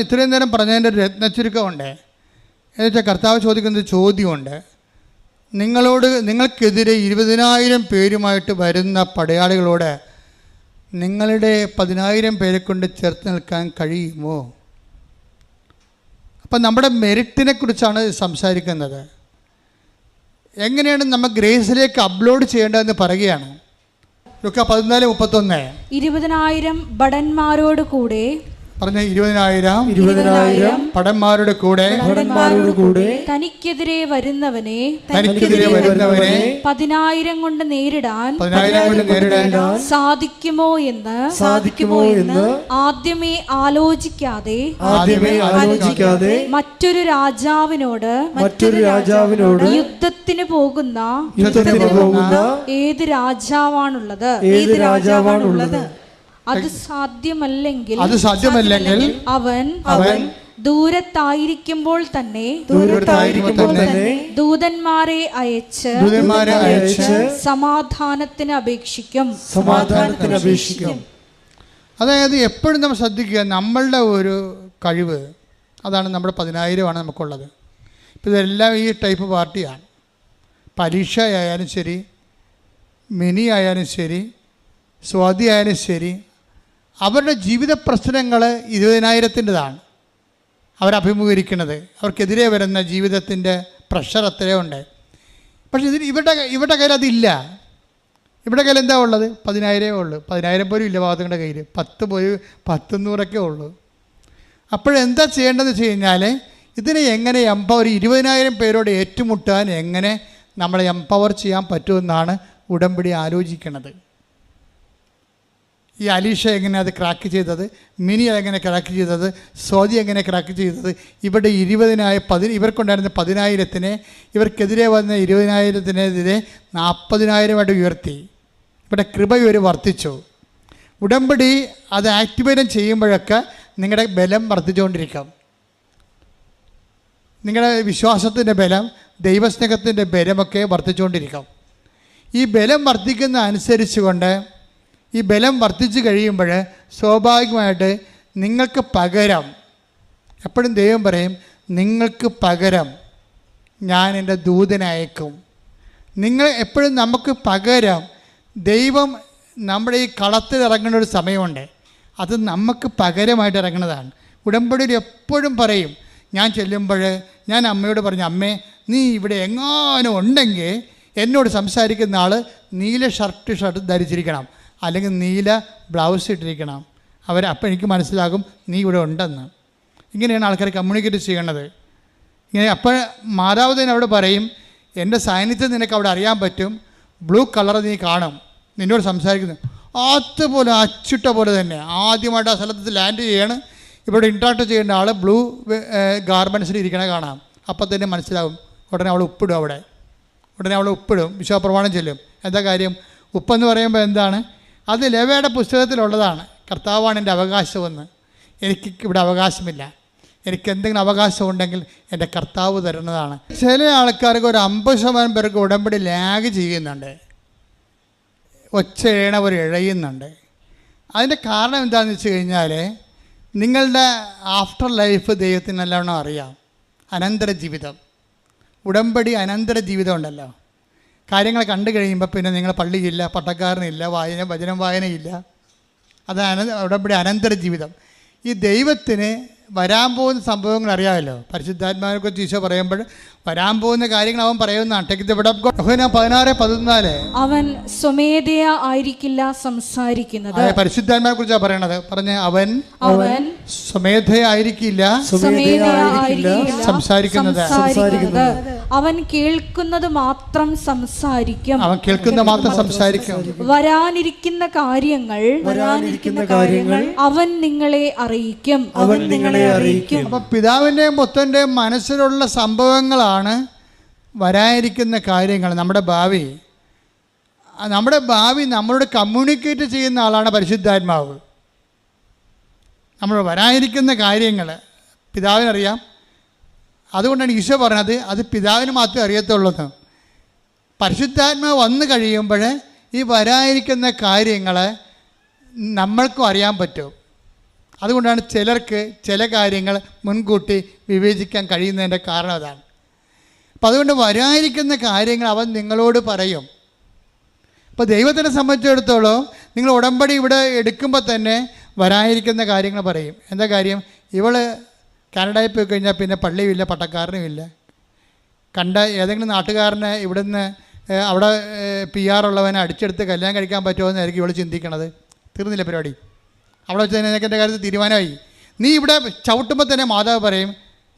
ഇത്രയും നേരം പറഞ്ഞതിൻ്റെ രത്നച്ചുരുക്കമുണ്ട്. എന്നുവെച്ചാൽ കർത്താവ് ചോദിക്കുന്ന ചോദ്യമുണ്ട്. നിങ്ങൾക്കെതിരെ 20,000 പേരുമായിട്ട് വരുന്ന പടയാളികളോട് നിങ്ങളുടെ 10,000 പേരെ കൊണ്ട് ചേർത്ത് നിൽക്കാൻ കഴിയുമോ? അപ്പം നമ്മുടെ മെറിറ്റിനെ കുറിച്ചാണ് സംസാരിക്കുന്നത്. എങ്ങനെയാണ് നമ്മൾ ഗ്രേസിലേക്ക് അപ്ലോഡ് ചെയ്യേണ്ടതെന്ന് പറയുകയാണ്. ലൂക്കാ 14:31 20,000 ഭടന്മാരോട് കൂടെ പറഞ്ഞ 20,000 ഭടന്മാരുടെ കൂടെ തനിക്കെതിരെ വരുന്നവനെ 10,000 കൊണ്ട് നേരിടാൻ സാധിക്കുമോ എന്ന് ആദ്യമേ ആലോചിക്കാതെ മറ്റൊരു രാജാവിനോട് യുദ്ധത്തിന് പോകുന്ന ഏത് രാജാവാണുള്ളത്? അത് സാധ്യമല്ലെങ്കിൽ അവൻ ദൂരത്തായിരിക്കുമ്പോൾ തന്നെ ദൂതന്മാരെ അയച്ച് സമാധാനത്തിന് അപേക്ഷിക്കും. അതായത് എപ്പോഴും നമ്മൾ ശ്രദ്ധിക്കുക, നമ്മളുടെ ഒരു കഴിവ് അതാണ്. നമ്മുടെ 10,000 നമുക്കുള്ളത്. ഇപ്പം ഇതെല്ലാം ഈ ടൈപ്പ് പാർട്ടിയാണ്. പരീക്ഷ ആയാലും ശരി, മിനി ആയാലും ശരി, സ്വാതി ആയാലും ശരി, അവരുടെ ജീവിത പ്രശ്നങ്ങൾ 20,000-ൻ്റെതാണ് അവരഭിമുഖീകരിക്കുന്നത്. അവർക്കെതിരെ വരുന്ന ജീവിതത്തിൻ്റെ പ്രഷർ അത്രയുണ്ട്. പക്ഷേ ഇവരുടെ കയ്യിൽ അതില്ല. ഇവിടെ കയ്യിൽ എന്താ ഉള്ളത്? 10,000 ഉള്ളൂ. 10,000 പോലും ഇല്ല ഭാഗത്തുകളുടെ കയ്യിൽ. 10 പോയി 100 ഉള്ളൂ. അപ്പോഴെന്താ ചെയ്യേണ്ടതെന്ന് വെച്ച് കഴിഞ്ഞാൽ ഇതിനെ എങ്ങനെ ഒരു 20,000 പേരോട് ഏറ്റുമുട്ടാൻ എങ്ങനെ നമ്മളെ എംപവർ ചെയ്യാൻ പറ്റുമെന്നാണ് ഉടമ്പടി ആലോചിക്കുന്നത്. ഈ അലീഷ എങ്ങനെ അത് ക്രാക്ക് ചെയ്തത്, മിനി എങ്ങനെ ക്രാക്ക് ചെയ്തത്, സ്വാതി എങ്ങനെ ക്രാക്ക് ചെയ്തത്, ഇവിടെ 20,000 ഇവർക്കുണ്ടായിരുന്ന 10,000-നെ ഇവർക്കെതിരെ വന്ന 20,000-നെതിരെ 40,000 ഉയർത്തി. ഇവിടെ കൃപ ഇവർ വർദ്ധിച്ചു. ഉടമ്പടി അത് ആക്ടിവേറ്റ് ചെയ്യുമ്പോഴൊക്കെ നിങ്ങളുടെ ബലം വർദ്ധിച്ചുകൊണ്ടിരിക്കും. നിങ്ങളുടെ വിശ്വാസത്തിൻ്റെ ബലം, ദൈവസ്നേഹത്തിൻ്റെ ബലമൊക്കെ വർദ്ധിച്ചുകൊണ്ടിരിക്കും. ഈ ബലം വർദ്ധിക്കുന്ന അനുസരിച്ചുകൊണ്ട് ഈ ബലം വർദ്ധിച്ചു കഴിയുമ്പോൾ സ്വാഭാവികമായിട്ട് നിങ്ങൾക്ക് പകരം, എപ്പോഴും ദൈവം പറയും നിങ്ങൾക്ക് പകരം ഞാൻ എൻ്റെ ദൂതനെ അയക്കും. നിങ്ങൾ എപ്പോഴും നമുക്ക് പകരം ദൈവം നമ്മുടെ ഈ കളത്തിൽ ഇറങ്ങുന്ന ഒരു സമയമുണ്ട്, അത് നമുക്ക് പകരമായിട്ട് ഇറങ്ങുന്നതാണ്. ഉടമ്പടിയിൽ എപ്പോഴും പറയും, ഞാൻ ചെല്ലുമ്പോൾ ഞാൻ അമ്മയോട് പറഞ്ഞു, അമ്മേ നീ ഇവിടെ എങ്ങാനും ഉണ്ടെങ്കിൽ എന്നോട് സംസാരിക്കുന്ന ആൾ നീല ഷർട്ട് ധരിച്ചിരിക്കണം, അല്ലെങ്കിൽ നീല ബ്ലൗസ് ഇട്ടിരിക്കണം. അപ്പോൾ എനിക്ക് മനസ്സിലാകും നീ ഇവിടെ ഉണ്ടെന്ന്. ഇങ്ങനെയാണ് ആൾക്കാർ കമ്മ്യൂണിക്കേറ്റ് ചെയ്യണത്. ഇങ്ങനെ അപ്പോൾ മാതാവ് തന്നെ അവിടെ പറയും, എൻ്റെ സാന്നിധ്യം നിനക്ക് അവിടെ അറിയാൻ പറ്റും, ബ്ലൂ കളർ നീ കാണും, നിന്നോട് സംസാരിക്കുന്നു. അതുപോലെ അച്ചിട്ട പോലെ തന്നെ ആദ്യമായിട്ട് ആ സ്ഥലത്ത് ലാൻഡ് ചെയ്യാണ്, ഇവിടെ ഇൻട്രാക്ട് ചെയ്യേണ്ട ആൾ ബ്ലൂ ഗാർമെൻറ്റ്സിൽ ഇരിക്കണ കാണാം. അപ്പം തന്നെ മനസ്സിലാവും. ഉടനെ അവൾ ഉപ്പിടും, ഉടനെ അവൾ ഉപ്പിടും, വിശ്വാസപ്രമാണം ചെല്ലും. എന്താ കാര്യം? ഉപ്പെന്ന് പറയുമ്പോൾ എന്താണ്? അത് ലേവ്യയുടെ പുസ്തകത്തിലുള്ളതാണ്. കർത്താവാണ് എൻ്റെ അവകാശമെന്ന്. എനിക്ക് ഇവിടെ അവകാശമില്ല. എനിക്ക് എന്തെങ്കിലും അവകാശം ഉണ്ടെങ്കിൽ എൻ്റെ കർത്താവ് തരുന്നതാണ്. ചില ആൾക്കാർക്ക് ഒരു 50% പേർക്ക് ഉടമ്പടി ലാഗ് ചെയ്യുന്നുണ്ട്, ഒച്ചയണവർ ഇഴയുന്നുണ്ട്. അതിൻ്റെ കാരണം എന്താണെന്ന് വെച്ച് കഴിഞ്ഞാൽ നിങ്ങളുടെ ആഫ്റ്റർ ലൈഫ് ദൈവത്തിന് നല്ലവണ്ണം അറിയാം. അനന്തര ജീവിതം, ഉടമ്പടി അനന്തര ജീവിതം ഉണ്ടല്ലോ. കാര്യങ്ങൾ കണ്ടു കഴിയുമ്പോൾ പിന്നെ നിങ്ങൾ പള്ളിയില്ല, പട്ടക്കാരനില്ല, വചനം വായനയില്ല. അതാണ് ഉടമ്പടി അനന്തര ജീവിതം. ഈ ദൈവത്തിന് വരാൻ പോകുന്ന സംഭവങ്ങൾ അറിയാമല്ലോ. പരിശുദ്ധാത്മാവിനെക്കുറിച്ച് ഈശോ പറയുമ്പോൾ വരാൻ പോകുന്ന കാര്യങ്ങൾ അവൻ പറയുന്നതാണ്. 16:14 അവൻ സ്വമേധയാ ആയിരിക്കില്ല സംസാരിക്കുന്നത്. പരിശുദ്ധാത്മാവിനെ കുറിച്ചാണ് പറയണത്. പറഞ്ഞ അവൻ സ്വമേധയാ ആയിരിക്കില്ല സംസാരിക്കുന്നത്. അവൻ കേൾക്കുന്നത് മാത്രം സംസാരിക്കും. അവൻ കേൾക്കുന്ന മാത്രം സംസാരിക്കും. വരാനിരിക്കുന്ന കാര്യങ്ങൾ അവൻ നിങ്ങളെ അറിയിക്കും. അപ്പൊ പിതാവിന്റെയും പുത്രന്റെയും മനസ്സിലുള്ള സംഭവങ്ങളാണ് വരാനിരിക്കുന്ന കാര്യങ്ങൾ. നമ്മുടെ ഭാവി നമ്മളോട് കമ്മ്യൂണിക്കേറ്റ് ചെയ്യുന്ന ആളാണ് പരിശുദ്ധാത്മാവ്. നമ്മൾ വരാനിരിക്കുന്ന കാര്യങ്ങൾ പിതാവിനറിയാം. അതുകൊണ്ടാണ് ഈശോ പറഞ്ഞത് അത് പിതാവിന് മാത്രമേ അറിയത്തുള്ളൂ. പരിശുദ്ധാത്മാവ് വന്നു കഴിയുമ്പോൾ ഈ വരാനിരിക്കുന്ന കാര്യങ്ങൾ നമ്മൾക്കും അറിയാൻ പറ്റും. അതുകൊണ്ടാണ് ചിലർക്ക് ചില കാര്യങ്ങൾ മുൻകൂട്ടി വിവേചിക്കാൻ കഴിയുന്നതിൻ്റെ കാരണം അതാണ്. അപ്പം അതുകൊണ്ട് വരാനിരിക്കുന്ന കാര്യങ്ങൾ അവൻ നിങ്ങളോട് പറയും. അപ്പോൾ ദൈവത്തിനെ സംബന്ധിച്ചിടത്തോളം നിങ്ങൾ ഉടമ്പടി ഇവിടെ എടുക്കുമ്പോൾ തന്നെ വരാനിരിക്കുന്ന കാര്യങ്ങൾ പറയും. എന്താ കാര്യം? ഇവൾ കാനഡയിൽ പോയി കഴിഞ്ഞാൽ പിന്നെ പള്ളിയുമില്ല, പട്ടക്കാരനും ഇല്ല. കണ്ട ഏതെങ്കിലും നാട്ടുകാരനെ ഇവിടുന്ന് അവിടെ PR ഉള്ളവനെ അടിച്ചെടുത്ത് കല്യാണം കഴിക്കാൻ പറ്റുമോ എന്നായിരിക്കും ഇവൾ ചിന്തിക്കണത്. തീർന്നില്ല പരിപാടി. അവിടെ വെച്ച് തന്നെ എൻ്റെ കാര്യത്തിൽ തീരുമാനമായി. നീ ഇവിടെ ചവിട്ടുമ്പോൾ തന്നെ മാതാവ് പറയും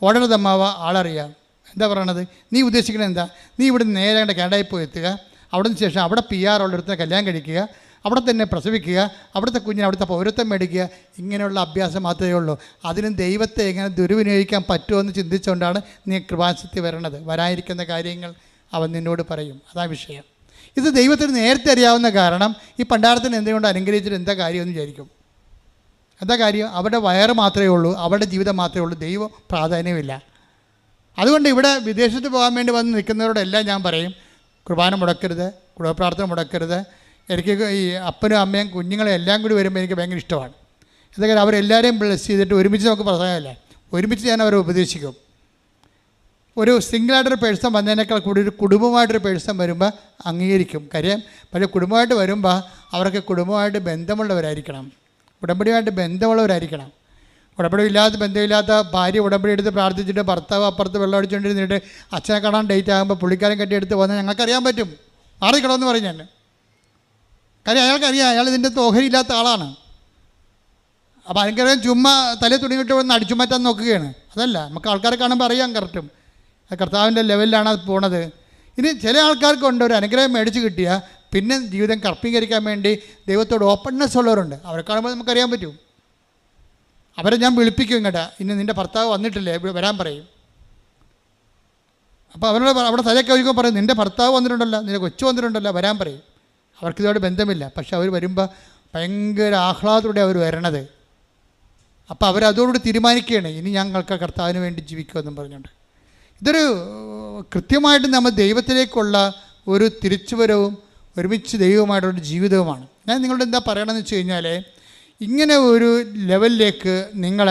ഓടണതമ്മാവ ആളറിയാം. എന്താ പറയണത്? നീ ഉദ്ദേശിക്കുന്നത് എന്താ? നീ ഇവിടെ നേരെ കണ്ട കാനഡയിൽ പോയി എത്തുക, അവിടുന്ന് ശേഷം അവിടെ PR ഉള്ളിടത്ത് കല്യാണം കഴിക്കുക, അവിടെ തന്നെ പ്രസവിക്കുക, അവിടുത്തെ കുഞ്ഞിന് അവിടുത്തെ പൗരത്വം മേടിക്കുക. ഇങ്ങനെയുള്ള അഭ്യാസം മാത്രമേ ഉള്ളൂ. അതിനും ദൈവത്തെ എങ്ങനെ ദുർവിനിയോഗിക്കാൻ പറ്റുമോ എന്ന് ചിന്തിച്ചുകൊണ്ടാണ് നീ കൃപാസനത്തിൽ വരണത്. വരാനിരിക്കുന്ന കാര്യങ്ങൾ അവൻ നിന്നോട് പറയും. അതാ വിഷയം. ഇത് ദൈവത്തിന് നേരത്തെ അറിയാവുന്ന കാരണം ഈ പണ്ടാരത്തിന് എന്തുകൊണ്ട് അനുഗ്രഹിച്ചിട്ട് എന്താ കാര്യമെന്ന് വിചാരിക്കും. എന്താ കാര്യം? അവരുടെ വയറ് മാത്രമേ ഉള്ളൂ, അവരുടെ ജീവിതം മാത്രമേ ഉള്ളൂ, ദൈവം പ്രാധാന്യമില്ല. അതുകൊണ്ട് ഇവിടെ വിദേശത്ത് പോകാൻ വേണ്ടി വന്ന് നിൽക്കുന്നവരോടെല്ലാം ഞാൻ പറയും, കുർബാന മുടക്കരുത്, കുടുംബപ്രാർത്ഥന മുടക്കരുത്. എനിക്ക് ഈ അപ്പനും അമ്മയും കുഞ്ഞുങ്ങളും എല്ലാം കൂടി വരുമ്പോൾ എനിക്ക് ഭയങ്കര ഇഷ്ടമാണ്. എന്തൊക്കെ അവരെല്ലാവരെയും ബ്ലെസ് ചെയ്തിട്ട് ഒരുമിച്ച് നമുക്ക് പ്രസംഗമല്ല, ഒരുമിച്ച് ഞാൻ അവരെ ഉപദേശിക്കും. ഒരു സിംഗിളായിട്ടൊരു പേഴ്സൺ വന്നതിനേക്കാൾ കൂടി ഒരു കുടുംബമായിട്ടൊരു പേഴ്സൺ വരുമ്പോൾ അംഗീകരിക്കും. കാര്യം പക്ഷേ കുടുംബമായിട്ട് വരുമ്പോൾ അവർക്ക് കുടുംബമായിട്ട് ബന്ധമുള്ളവരായിരിക്കണം, ഉടമ്പടിയുമായിട്ട് ബന്ധമുള്ളവരായിരിക്കണം. ഉടമ്പടി ഇല്ലാത്ത ബന്ധമില്ലാത്ത ഭാര്യ ഉടമ്പടി എടുത്ത് പ്രാർത്ഥിച്ചിട്ട് ഭർത്താവ് അപ്പുറത്ത് വെള്ളം അടിച്ചുകൊണ്ടിരുന്നിട്ട് അച്ഛനെ കാണാൻ ഡേറ്റ് ആകുമ്പോൾ പുള്ളിക്കാരൻ കെട്ടിയെടുത്ത് വന്നാൽ ഞങ്ങൾക്കറിയാൻ പറ്റും. മാറിക്കണമെന്ന് പറയും ഞാൻ. കാര്യം അയാൾക്കറിയാം അയാൾ ഇതിൻ്റെ ഓഹരിയില്ലാത്ത ആളാണ്. അപ്പോൾ എനിക്കറിയാം ചുമ്മാ തലേ തുണിയിട്ട് വന്ന് അടിച്ചു മാറ്റാൻ നോക്കുകയാണ്. അതല്ല, നമുക്ക് ആൾക്കാരെ കാണുമ്പോൾ അറിയാം കറക്റ്റും കർത്താവിൻ്റെ ലെവലിലാണ് അത് പോണത്. ഇനി ചില ആൾക്കാർക്കുണ്ട് ഒരു അനുഗ്രഹം മേടിച്ച് കിട്ടിയാൽ പിന്നെ ജീവിതം കർപ്പീകരിക്കാൻ വേണ്ടി ദൈവത്തോട് ഓപ്പൺനെസ് ഉള്ളവരുണ്ട്. അവരെ കാണുമ്പോൾ നമുക്കറിയാൻ പറ്റും. അവരെ ഞാൻ വിളിപ്പിക്കും ഇങ്ങോട്ട്, ഇന്ന് നിൻ്റെ ഭർത്താവ് വന്നിട്ടില്ലേ, വരാൻ പറയും. അപ്പോൾ അവരോട് അവിടെ തലയൊക്കെ ഒരിക്കലും പറയും, നിൻ്റെ ഭർത്താവ് വന്നിട്ടുണ്ടല്ലോ, നിൻ്റെ കൊച്ചു വന്നിട്ടുണ്ടല്ലോ, വരാൻ പറയും. അവർക്കിതോട് ബന്ധമില്ല. പക്ഷെ അവർ വരുമ്പോൾ ഭയങ്കര ആഹ്ലാദത്തോടെ അവർ വരണത്. അപ്പോൾ അവരതോടുകൂടി തീരുമാനിക്കുകയാണ്, ഇനി ഞങ്ങൾക്ക് കർത്താവിന് വേണ്ടി ജീവിക്കുമെന്നും പറഞ്ഞുകൊണ്ട്. ഇതൊരു കൃത്യമായിട്ട് നമ്മൾ ദൈവത്തിലേക്കുള്ള ഒരു തിരിച്ചുവരവും ഒരുമിച്ച് ദൈവവുമായിട്ടുള്ള ജീവിതവുമാണ്. ഞാൻ നിങ്ങളോട് എന്താ പറയണമെന്ന് വെച്ച് കഴിഞ്ഞാൽ, ഇങ്ങനെ ഒരു ലെവലിലേക്ക് നിങ്ങൾ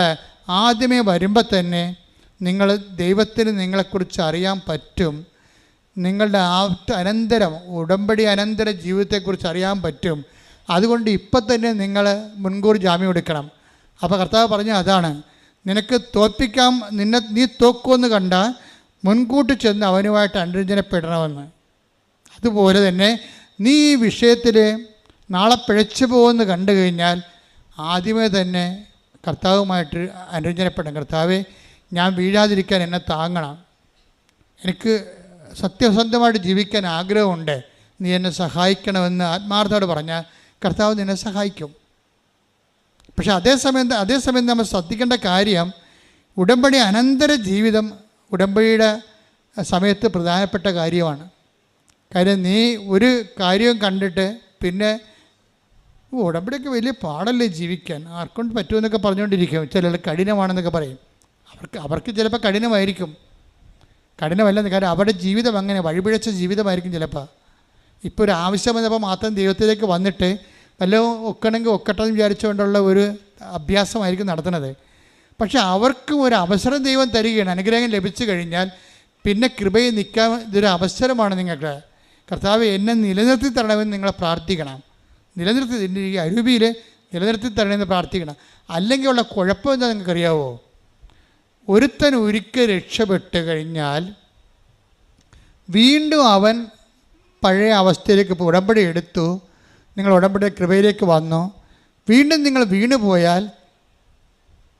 ആദ്യമേ വരുമ്പോൾ തന്നെ നിങ്ങൾ ദൈവത്തിന് നിങ്ങളെക്കുറിച്ച് അറിയാൻ പറ്റും. നിങ്ങളുടെ അനന്തരം ഉടമ്പടി അനന്തര ജീവിതത്തെക്കുറിച്ച് അറിയാൻ പറ്റും. അതുകൊണ്ട് ഇപ്പം തന്നെ നിങ്ങൾ മുൻകൂർ ജാമ്യം എടുക്കണം. അപ്പോൾ കർത്താവ് പറഞ്ഞ അതാണ്, നിനക്ക് തോൽപ്പിക്കാം, നീ തോക്കുമെന്ന് കണ്ടാൽ മുൻകൂട്ടി ചെന്ന് അവനുമായിട്ട് അനുരഞ്ജനപ്പെടണമെന്ന്. അതുപോലെ തന്നെ നീ ഈ വിഷയത്തിൽ നാളെ പിഴച്ചു പോകുമെന്ന് കണ്ടു കഴിഞ്ഞാൽ ആദ്യമേ തന്നെ കർത്താവുമായിട്ട് അനുരഞ്ജനപ്പെടണം. കർത്താവേ, ഞാൻ വീഴാതിരിക്കാൻ എന്നെ താങ്ങണം, എനിക്ക് സത്യസന്ധമായിട്ട് ജീവിക്കാൻ ആഗ്രഹമുണ്ട്, നീ എന്നെ സഹായിക്കണമെന്ന് ആത്മാർത്ഥത്തോട് പറഞ്ഞാൽ കർത്താവ് നിന്നെ സഹായിക്കും. പക്ഷേ അതേസമയം നമ്മൾ ശ്രദ്ധിക്കേണ്ട കാര്യം, ഉടമ്പടി അനന്തര ജീവിതം ഉടമ്പടിയുടെ സമയത്ത് പ്രധാനപ്പെട്ട കാര്യമാണ്. കാര്യം നീ ഒരു കാര്യം കണ്ടിട്ട് പിന്നെ ഉടമ്പടിയൊക്കെ വലിയ പാടല്ലേ ജീവിക്കാൻ, ആർക്കൊണ്ട് പറ്റുമെന്നൊക്കെ പറഞ്ഞുകൊണ്ടിരിക്കും. ചിലർ കഠിനമാണെന്നൊക്കെ പറയും. അവർക്ക് ചിലപ്പോൾ കഠിനമായിരിക്കും, കഠിനമല്ലെന്ന്. കാരണം അവരുടെ ജീവിതം അങ്ങനെ വഴിപിഴച്ച ജീവിതമായിരിക്കും ചിലപ്പോൾ. ഇപ്പോൾ ഒരു ആവശ്യം വന്നപ്പോൾ മാത്രം ദൈവത്തിലേക്ക് വന്നിട്ട് വല്ലതും ഒക്കണമെങ്കിൽ ഒക്കട്ടെന്ന് വിചാരിച്ചുകൊണ്ടുള്ള ഒരു അഭ്യാസമായിരിക്കും നടത്തുന്നത്. പക്ഷെ അവർക്കും ഒരു അവസരം ദൈവം തരികയാണ്. അനുഗ്രഹം ലഭിച്ചു കഴിഞ്ഞാൽ പിന്നെ കൃപയിൽ നിൽക്കാൻ ഇതൊരു അവസരമാണ് നിങ്ങൾക്ക്. കർത്താവ് എന്നെ നിലനിർത്തി തരണമെന്ന് നിങ്ങൾ പ്രാർത്ഥിക്കണം. നിലനിർത്തി ഈ അരൂപിയിൽ നിലനിർത്തി തരണമെന്ന് പ്രാർത്ഥിക്കണം. അല്ലെങ്കിൽ ഉള്ള കുഴപ്പം എന്താ നിങ്ങൾക്കറിയാവോ? ഒരുത്തൻ ഒരിക്കൽ രക്ഷപ്പെട്ട് കഴിഞ്ഞാൽ വീണ്ടും അവൻ പഴയ അവസ്ഥയിലേക്ക് ഇപ്പോൾ ഉടമ്പടി എടുത്തു, നിങ്ങൾ ഉടമ്പടി കൃപയിലേക്ക് വന്നു, വീണ്ടും നിങ്ങൾ വീണു പോയാൽ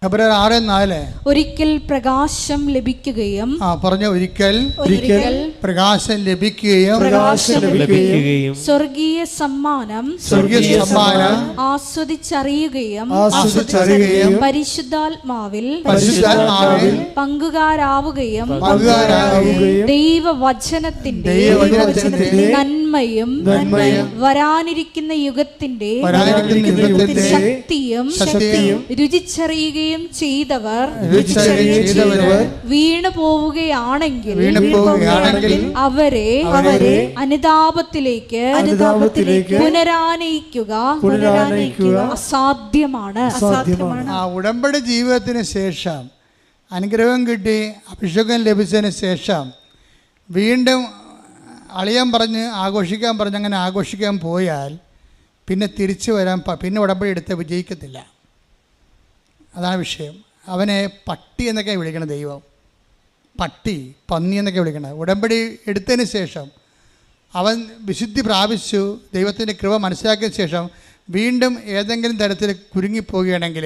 എബ്രായർ 6:4 ഒരിക്കൽ പ്രകാശം ലഭിക്കുകയും ഒരിക്കൽ പ്രകാശം ലഭിക്കുകയും സ്വർഗീയ സമ്മാനം ആസ്വദിച്ചറിയുകയും പരിശുദ്ധാത്മാവിൽ പങ്കുകാരാവുകയും ദൈവവചനത്തിന്റെ നന്മയും വരാനിരിക്കുന്ന യുഗത്തിന്റെ ശക്തിയും രുചിച്ചറിയുകയും ചെയ്തവർ വീണു പോവുകയാണെങ്കിൽ അവരെ അനുതാപത്തിലേക്ക് പുനരാനയിക്കുക അസാധ്യമാണ്. ഉടമ്പടി ജീവിതത്തിന് ശേഷം അനുഗ്രഹം കിട്ടി അഭിഷേകം ലഭിച്ചതിന് ശേഷം വീണ്ടും അളിയാൻ പറഞ്ഞ് ആഘോഷിക്കാൻ പറഞ്ഞ് അങ്ങനെ ആഘോഷിക്കാൻ പോയാൽ പിന്നെ തിരിച്ചു വരാൻ പിന്നെ ഉടമ്പടി എടുത്ത് വിജയിക്കത്തില്ല. അതാണ് വിഷയം. അവനെ പട്ടി എന്നൊക്കെ വിളിക്കണം ദൈവം, പട്ടി പന്നി എന്നൊക്കെ വിളിക്കണം. ഉടമ്പടി എടുത്തതിന് ശേഷം അവൻ വിശുദ്ധി പ്രാപിച്ചു, ദൈവത്തിൻ്റെ കൃപ മനസ്സിലാക്കിയ ശേഷം വീണ്ടും ഏതെങ്കിലും തരത്തിൽ കുരുങ്ങിപ്പോവുകയാണെങ്കിൽ,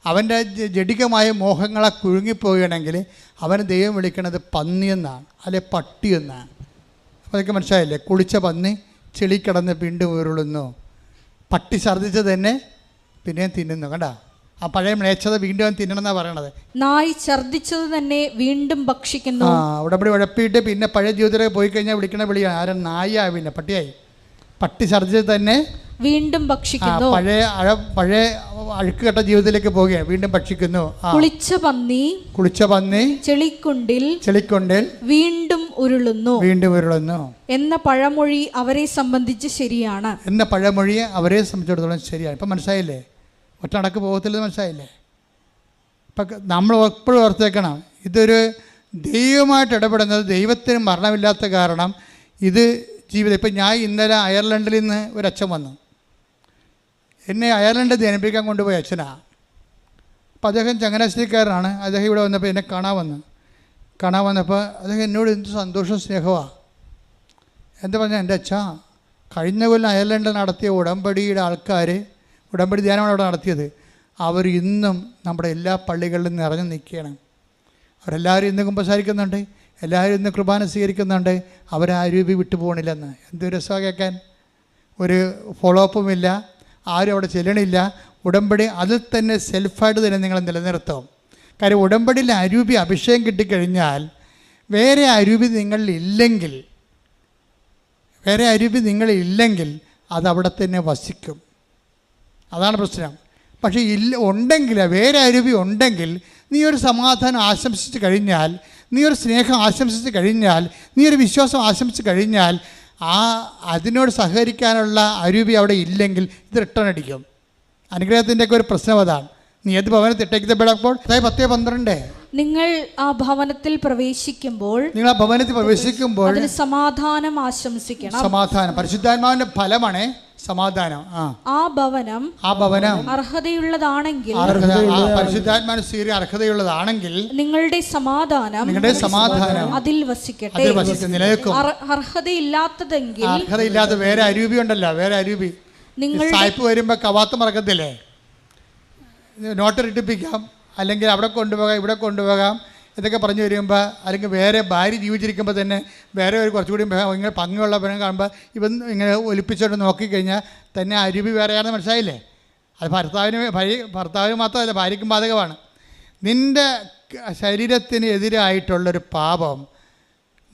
അവൻ്റെ ജഡികമായ മോഹങ്ങളെ കുരുങ്ങിപ്പോവുകയാണെങ്കിൽ അവന് ദൈവം വിളിക്കുന്നത് പന്നി എന്നാണ്, അല്ലെ പട്ടി എന്നാണ്. അപ്പോൾ അതൊക്കെ മനസ്സിലായില്ലേ? കുളിച്ച പന്നി ചെളി കിടന്ന് വീണ്ടും ഉരുളുന്നു, പട്ടി ഛർദ്ദിച്ച് തന്നെ പിന്നെയും തിന്നുന്നു. കണ്ടാ, ആ പഴയ മ്ലേച്ഛത വീണ്ടും തിന്നണമെന്നാണ് പറയണത്. നായ് ഛർദ്ദിച്ചത് തന്നെ വീണ്ടും ഭക്ഷിക്കുന്നു. ഉടമ്പടി ഉഴപ്പിയിട്ട് പിന്നെ പഴയ ജീവിതത്തിലേക്ക് പോയി കഴിഞ്ഞാൽ വിളിക്കണ വിളിയാണ് ആരും നായായി, പിന്നെ പട്ടിയായി. പട്ടി ഛർദ്ദിച്ചത് തന്നെ വീണ്ടും ഭക്ഷിക്കുന്നു. പഴയ അഴുക്ക് കെട്ട ജീവിതത്തിലേക്ക് പോവുകയാണ്, വീണ്ടും ഭക്ഷിക്കുന്നു. കുളിച്ച പന്നി ചെളിക്കുണ്ടിൽ വീണ്ടും ഉരുളുന്നു എന്ന പഴമൊഴി അവരെ സംബന്ധിച്ച് ശരിയാണ്. സംബന്ധിച്ചിടത്തോളം ശരിയാണ്. ഇപ്പം മനസ്സിലായില്ലേ? ഒറ്റടക്ക് പോകത്തില്ലെന്ന് മനസ്സിലായില്ലേ? ഇപ്പം നമ്മൾ എപ്പോഴും ഓർത്തേക്കണം, ഇതൊരു ദൈവമായിട്ട് ഇടപെടുന്നത്. ദൈവത്തിന് മരണമില്ലാത്ത കാരണം ഇത് ജീവിതം. ഇപ്പം ഞാൻ ഇന്നലെ അയർലൻഡിൽ നിന്ന് ഒരു അച്ഛൻ വന്നു, എന്നെ അയർലൻഡ് ധ്യാനിപ്പിക്കാൻ കൊണ്ടുപോയ അച്ഛനാണ്. അപ്പം അദ്ദേഹം ചങ്ങനാശ്ശേരിക്കാരനാണ്. അദ്ദേഹം ഇവിടെ വന്നപ്പോൾ എന്നെ കാണാൻ വന്നപ്പോൾ അദ്ദേഹം എന്നോട് എന്ത് സന്തോഷവും സ്നേഹമാണ്. എന്താ പറഞ്ഞാൽ, എൻ്റെ അച്ഛാ, കഴിഞ്ഞ കൊല്ലം അയർലൻഡിൽ നടത്തിയ ഉടമ്പടിയുടെ ആൾക്കാർ, ഉടമ്പടി ധ്യാനമാണ് അവിടെ നടത്തിയത്, അവർ ഇന്നും നമ്മുടെ എല്ലാ പള്ളികളിലും നിറഞ്ഞു നിൽക്കുകയാണ്. അവരെല്ലാവരും ഇന്ന് കുമ്പസാരിക്കുന്നുണ്ട്, എല്ലാവരും ഇന്ന് കുർബാന സ്വീകരിക്കുന്നുണ്ട്, അവരാരൂപി വിട്ടു പോകണില്ലെന്ന്. എന്ത് രസമാണ് കേൾക്കാൻ. ഒരു ഫോളോ അപ്പുമില്ല, ആരും അവിടെ ചെല്ലണില്ല. ഉടമ്പടി അതിൽ തന്നെ സെൽഫായിട്ട് തന്നെ നിങ്ങൾ നിലനിർത്തും. കാര്യം ഉടമ്പടിയിൽ അരൂപി അഭിഷേകം കിട്ടിക്കഴിഞ്ഞാൽ വേറെ അരൂപി നിങ്ങളില്ലെങ്കിൽ അതവിടെ തന്നെ വസിക്കും. അതാണ് പ്രശ്നം. പക്ഷേ ഉണ്ടെങ്കിൽ, വേറെ അരൂപി ഉണ്ടെങ്കിൽ, നീ ഒരു സമാധാനം ആശംസിച്ച് കഴിഞ്ഞാൽ, നീ ഒരു സ്നേഹം ആശംസിച്ച് കഴിഞ്ഞാൽ, നീ ഒരു വിശ്വാസം ആശംസിച്ച് കഴിഞ്ഞാൽ, അതിനോട് സഹകരിക്കാനുള്ള അരൂപി അവിടെ ഇല്ലെങ്കിൽ ഇത് റിട്ടേൺ അടിക്കും. അനുഗ്രഹത്തിൻ്റെയൊക്കെ ഒരു പ്രശ്നം അതാണ്. നീ ഏത് ഭവനത്തിൽ ഇട്ടേക്കപ്പെടുമ്പോൾ 10:12 നിങ്ങൾ ആ ഭവനത്തിൽ പ്രവേശിക്കുമ്പോൾ അതിന് സമാധാനം ആശംസിക്കണം. സമാധാനം പരിശുദ്ധാത്മാവിന്റെ ഫലമാണ് സമാധാനം. ആ ഭവനം അർഹതയുള്ളതാണെങ്കിൽ, പരിശുദ്ധാത്മാവിന് സ്വീകരിക്കാൻ അർഹതയുള്ളതാണെങ്കിൽ നിങ്ങളുടെ സമാധാനം അതിൽ വസിക്കട്ടെ. നിലനിൽക്കും. അർഹതയില്ലാത്തതെങ്കിൽ, അർഹതയില്ലാത്ത വേറെ അരൂപി ഉണ്ടല്ലോ, വേറെ അരൂപി. സായിപ്പ് വരുമ്പോൾ കവാത്ത് മറക്കത്തില്ലേ, നോട്ട് ഇട്ടിപ്പിക്കാം, അല്ലെങ്കിൽ അവിടെ കൊണ്ടുപോകാം, ഇവിടെ കൊണ്ടുപോകാം ഇതൊക്കെ പറഞ്ഞു വരുമ്പോൾ, അല്ലെങ്കിൽ വേറെ ഭാര്യ ജീവിച്ചിരിക്കുമ്പോൾ തന്നെ വേറെ ഒരു കുറച്ചുകൂടി ഇങ്ങനെ പങ്കുള്ള പെണ്ണ് കാണുമ്പോൾ ഇവൻ ഇങ്ങനെ ഒലിപ്പിച്ചോണ്ട് നോക്കിക്കഴിഞ്ഞാൽ തന്നെ അരുവി വേറെയാണെന്ന് മനസ്സിലായില്ലേ? അത് ഭർത്താവിന് മാത്രമല്ല, ഭാര്യയ്ക്കും ബാധകമാണ്. നിൻ്റെ ശരീരത്തിന് എതിരായിട്ടുള്ളൊരു പാപം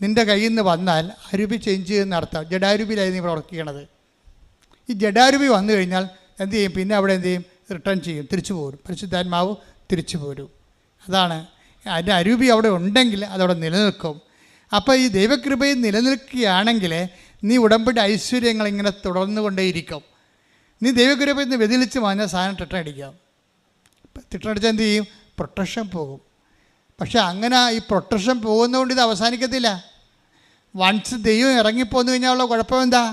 നിൻ്റെ കയ്യിൽ നിന്ന് വന്നാൽ അരുവി ചേഞ്ച് ചെയ്യുന്നർത്ഥം. ജഡാരുവിയിലായി നീ പ്രവർത്തിക്കണത്. ഈ ജഡാരുവി വന്നു കഴിഞ്ഞാൽ എന്ത് ചെയ്യും? പിന്നെ അവിടെ എന്ത് ചെയ്യും? റിട്ടേൺ ചെയ്യും, തിരിച്ചു പോരും. പരിശുദ്ധാത്മാവ് തിരിച്ചു പോരും. അതാണ് അതിൻ്റെ അരൂപി അവിടെ ഉണ്ടെങ്കിൽ അതവിടെ നിലനിൽക്കും. അപ്പോൾ ഈ ദൈവകൃപയിൽ നിലനിൽക്കുകയാണെങ്കിൽ നീ ഉടമ്പടി ഐശ്വര്യങ്ങൾ ഇങ്ങനെ തുടർന്നു കൊണ്ടേയിരിക്കും. നീ ദൈവകൃപയിൽ നിന്ന് വ്യതിലിച്ച് വാങ്ങിയ സാധനം തിട്ടടിക്കാം. തിട്ടടിച്ചാൽ എന്ത് ചെയ്യും? പ്രൊട്ടക്ഷൻ പോകും. പക്ഷെ അങ്ങനെ ഈ പ്രൊട്ടക്ഷൻ പോകുന്നതുകൊണ്ട് ഇത് അവസാനിക്കത്തില്ല. വൺസ് ദൈവം ഇറങ്ങിപ്പോന്നു കഴിഞ്ഞാൽ ഉള്ള കുഴപ്പം എന്താ?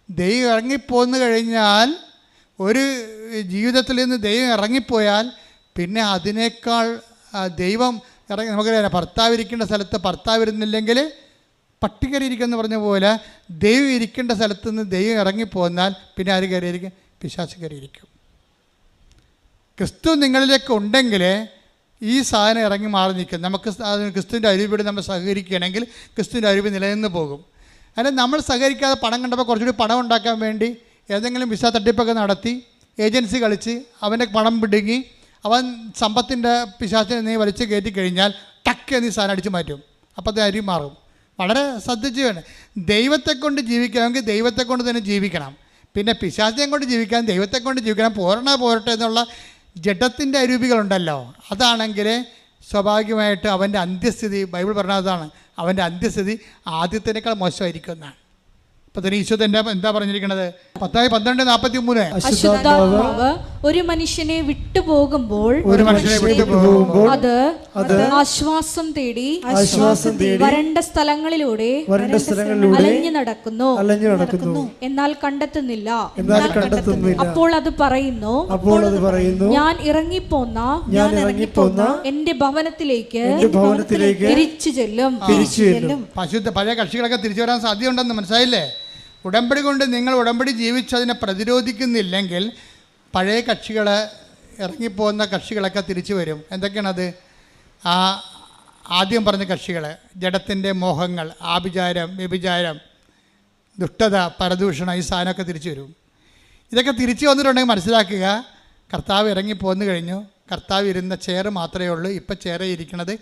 ദൈവം ഇറങ്ങിപ്പോന്നു കഴിഞ്ഞാൽ, ഒരു ജീവിതത്തിൽ നിന്ന് ദൈവം ഇറങ്ങിപ്പോയാൽ പിന്നെ അതിനേക്കാൾ ദൈവം നമുക്കറിയാം, ഭർത്താവ് ഇരിക്കേണ്ട സ്ഥലത്ത് ഭർത്താവ് ഇരുന്നില്ലെങ്കിൽ പട്ടികരി ഇരിക്കുമെന്ന് പറഞ്ഞ പോലെ ദൈവം ഇരിക്കേണ്ട സ്ഥലത്ത് നിന്ന് ദൈവം ഇറങ്ങിപ്പോന്നാൽ പിന്നെ ആര് കയറിയിരിക്കും? പിശാച് കയറിയിരിക്കും. ക്രിസ്തു നിങ്ങളിലേക്ക് ഉണ്ടെങ്കിൽ ഈ സാധനം ഇറങ്ങി മാറി നിൽക്കും. നമുക്ക് ക്രിസ്തുവിൻ്റെ അരുവിയോട് നമ്മൾ സഹകരിക്കുകയാണെങ്കിൽ ക്രിസ്തുവിൻ്റെ അരുവി നിലനിന്ന് പോകും. അല്ല, നമ്മൾ സഹകരിക്കാതെ പണം കണ്ടപ്പോൾ കുറച്ചുകൂടി പണം ഉണ്ടാക്കാൻ വേണ്ടി ഏതെങ്കിലും വിസ തട്ടിപ്പൊക്കെ നടത്തി ഏജൻസി കളിച്ച് അവൻ്റെ പണം പിടുങ്ങി അവൻ സമ്പത്തിൻ്റെ പിശാചിനെ നീ വലിച്ചു കയറ്റി കഴിഞ്ഞാൽ ടക്ക് നീ സാധനം അടിച്ച് മാറ്റും. അപ്പോൾ അത് അരി മാറും. വളരെ ശ്രദ്ധിച്ച് വേണം. ദൈവത്തെ കൊണ്ട് ജീവിക്കണമെങ്കിൽ ദൈവത്തെ കൊണ്ട് തന്നെ ജീവിക്കണം. പിന്നെ പിശാചിനെ കൊണ്ട് ജീവിക്കാൻ ദൈവത്തെ കൊണ്ട് ജീവിക്കണം. പോരട്ടെ എന്നുള്ള ജഡത്തിൻ്റെ അരൂപികളുണ്ടല്ലോ, അതാണെങ്കിൽ സ്വാഭാവികമായിട്ട് അവൻ്റെ അന്ത്യസ്ഥിതി, ബൈബിൾ പറഞ്ഞതാണ്, അവൻ്റെ അന്ത്യസ്ഥിതി ആദ്യത്തിനേക്കാൾ മോശമായിരിക്കും എന്നാണ്. ഇപ്പൊ തന്നെ ഈശോ എന്താ പറഞ്ഞിരിക്കുന്നത്? 10:12-43 അശുദ്ധാത്മാവ് ഒരു മനുഷ്യനെ വിട്ടുപോകുമ്പോൾ അത് ആശ്വാസം തേടി വരണ്ട സ്ഥലങ്ങളിലൂടെ അലഞ്ഞു നടക്കുന്നു, എന്നാൽ കണ്ടെത്തുന്നില്ല. അപ്പോൾ അത് പറയുന്നു, ഞാൻ ഇറങ്ങിപ്പോന്ന എന്റെ ഭവനത്തിലേക്ക് തിരിച്ചു ചെല്ലും. പഴയ കക്ഷികളൊക്കെ തിരിച്ചു വരാൻ സാധ്യതയുണ്ടെന്ന് മനസ്സിലായില്ലേ? ഉടമ്പടി കൊണ്ട് നിങ്ങൾ ഉടമ്പടി ജീവിച്ചതിനെ പ്രതിരോധിക്കുന്നില്ലെങ്കിൽ പഴയ കക്ഷികൾ, ഇറങ്ങിപ്പോകുന്ന കക്ഷികളൊക്കെ തിരിച്ചു വരും. എന്തൊക്കെയാണത്? ആദ്യം പറഞ്ഞ കക്ഷികൾ, ജഡത്തിൻ്റെ മോഹങ്ങൾ, ആഭിചാരം, വ്യഭിചാരം, ദുഷ്ടത, പരദൂഷണം, ഈ സാധനമൊക്കെ തിരിച്ചു വരും. ഇതൊക്കെ തിരിച്ചു വന്നിട്ടുണ്ടെങ്കിൽ മനസ്സിലാക്കുക, കർത്താവ് ഇറങ്ങിപ്പോന്നു കഴിഞ്ഞു. കർത്താവ് ഇരുന്ന ചെയർ മാത്രമേ ഉള്ളൂ, ഇപ്പം ചെയർ ഇരിക്കുന്നത്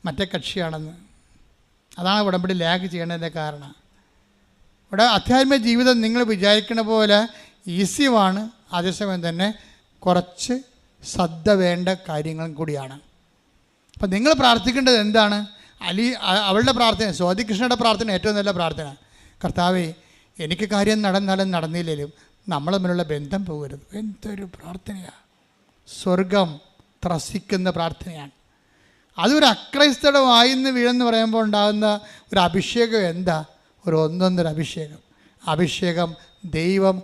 മറ്റേ കക്ഷിയാണെന്ന്. അതാണ് ഉടമ്പടി ലാഗ് ചെയ്യേണ്ടതിൻ്റെ കാരണം. ഇവിടെ ആധ്യാത്മിക ജീവിതം നിങ്ങൾ വിചാരിക്കുന്ന പോലെ ഈസിയുമാണ്, അതേസമയം തന്നെ കുറച്ച് ശ്രദ്ധ വേണ്ട കാര്യങ്ങളും കൂടിയാണ്. അപ്പം നിങ്ങൾ പ്രാർത്ഥിക്കേണ്ടത് എന്താണ്? അവളുടെ പ്രാർത്ഥന, സ്വാതികൃഷ്ണയുടെ പ്രാർത്ഥന ഏറ്റവും നല്ല പ്രാർത്ഥന. കർത്താവേ, എനിക്ക് കാര്യം നടന്നാലും നടന്നില്ലെങ്കിലും നമ്മൾ തമ്മിലുള്ള ബന്ധം പോകരുത്. എന്തൊരു പ്രാർത്ഥനയാണ്! സ്വർഗം ത്രസിക്കുന്ന പ്രാർത്ഥനയാണ്. അതൊരു അക്രൈസ്തയുടെ വായിന്ന് വീഴെന്ന് പറയുമ്പോൾ ഉണ്ടാകുന്ന ഒരു അഭിഷേകം എന്താ? ഒരു ഒന്നൊന്നര അഭിഷേകം ദൈവം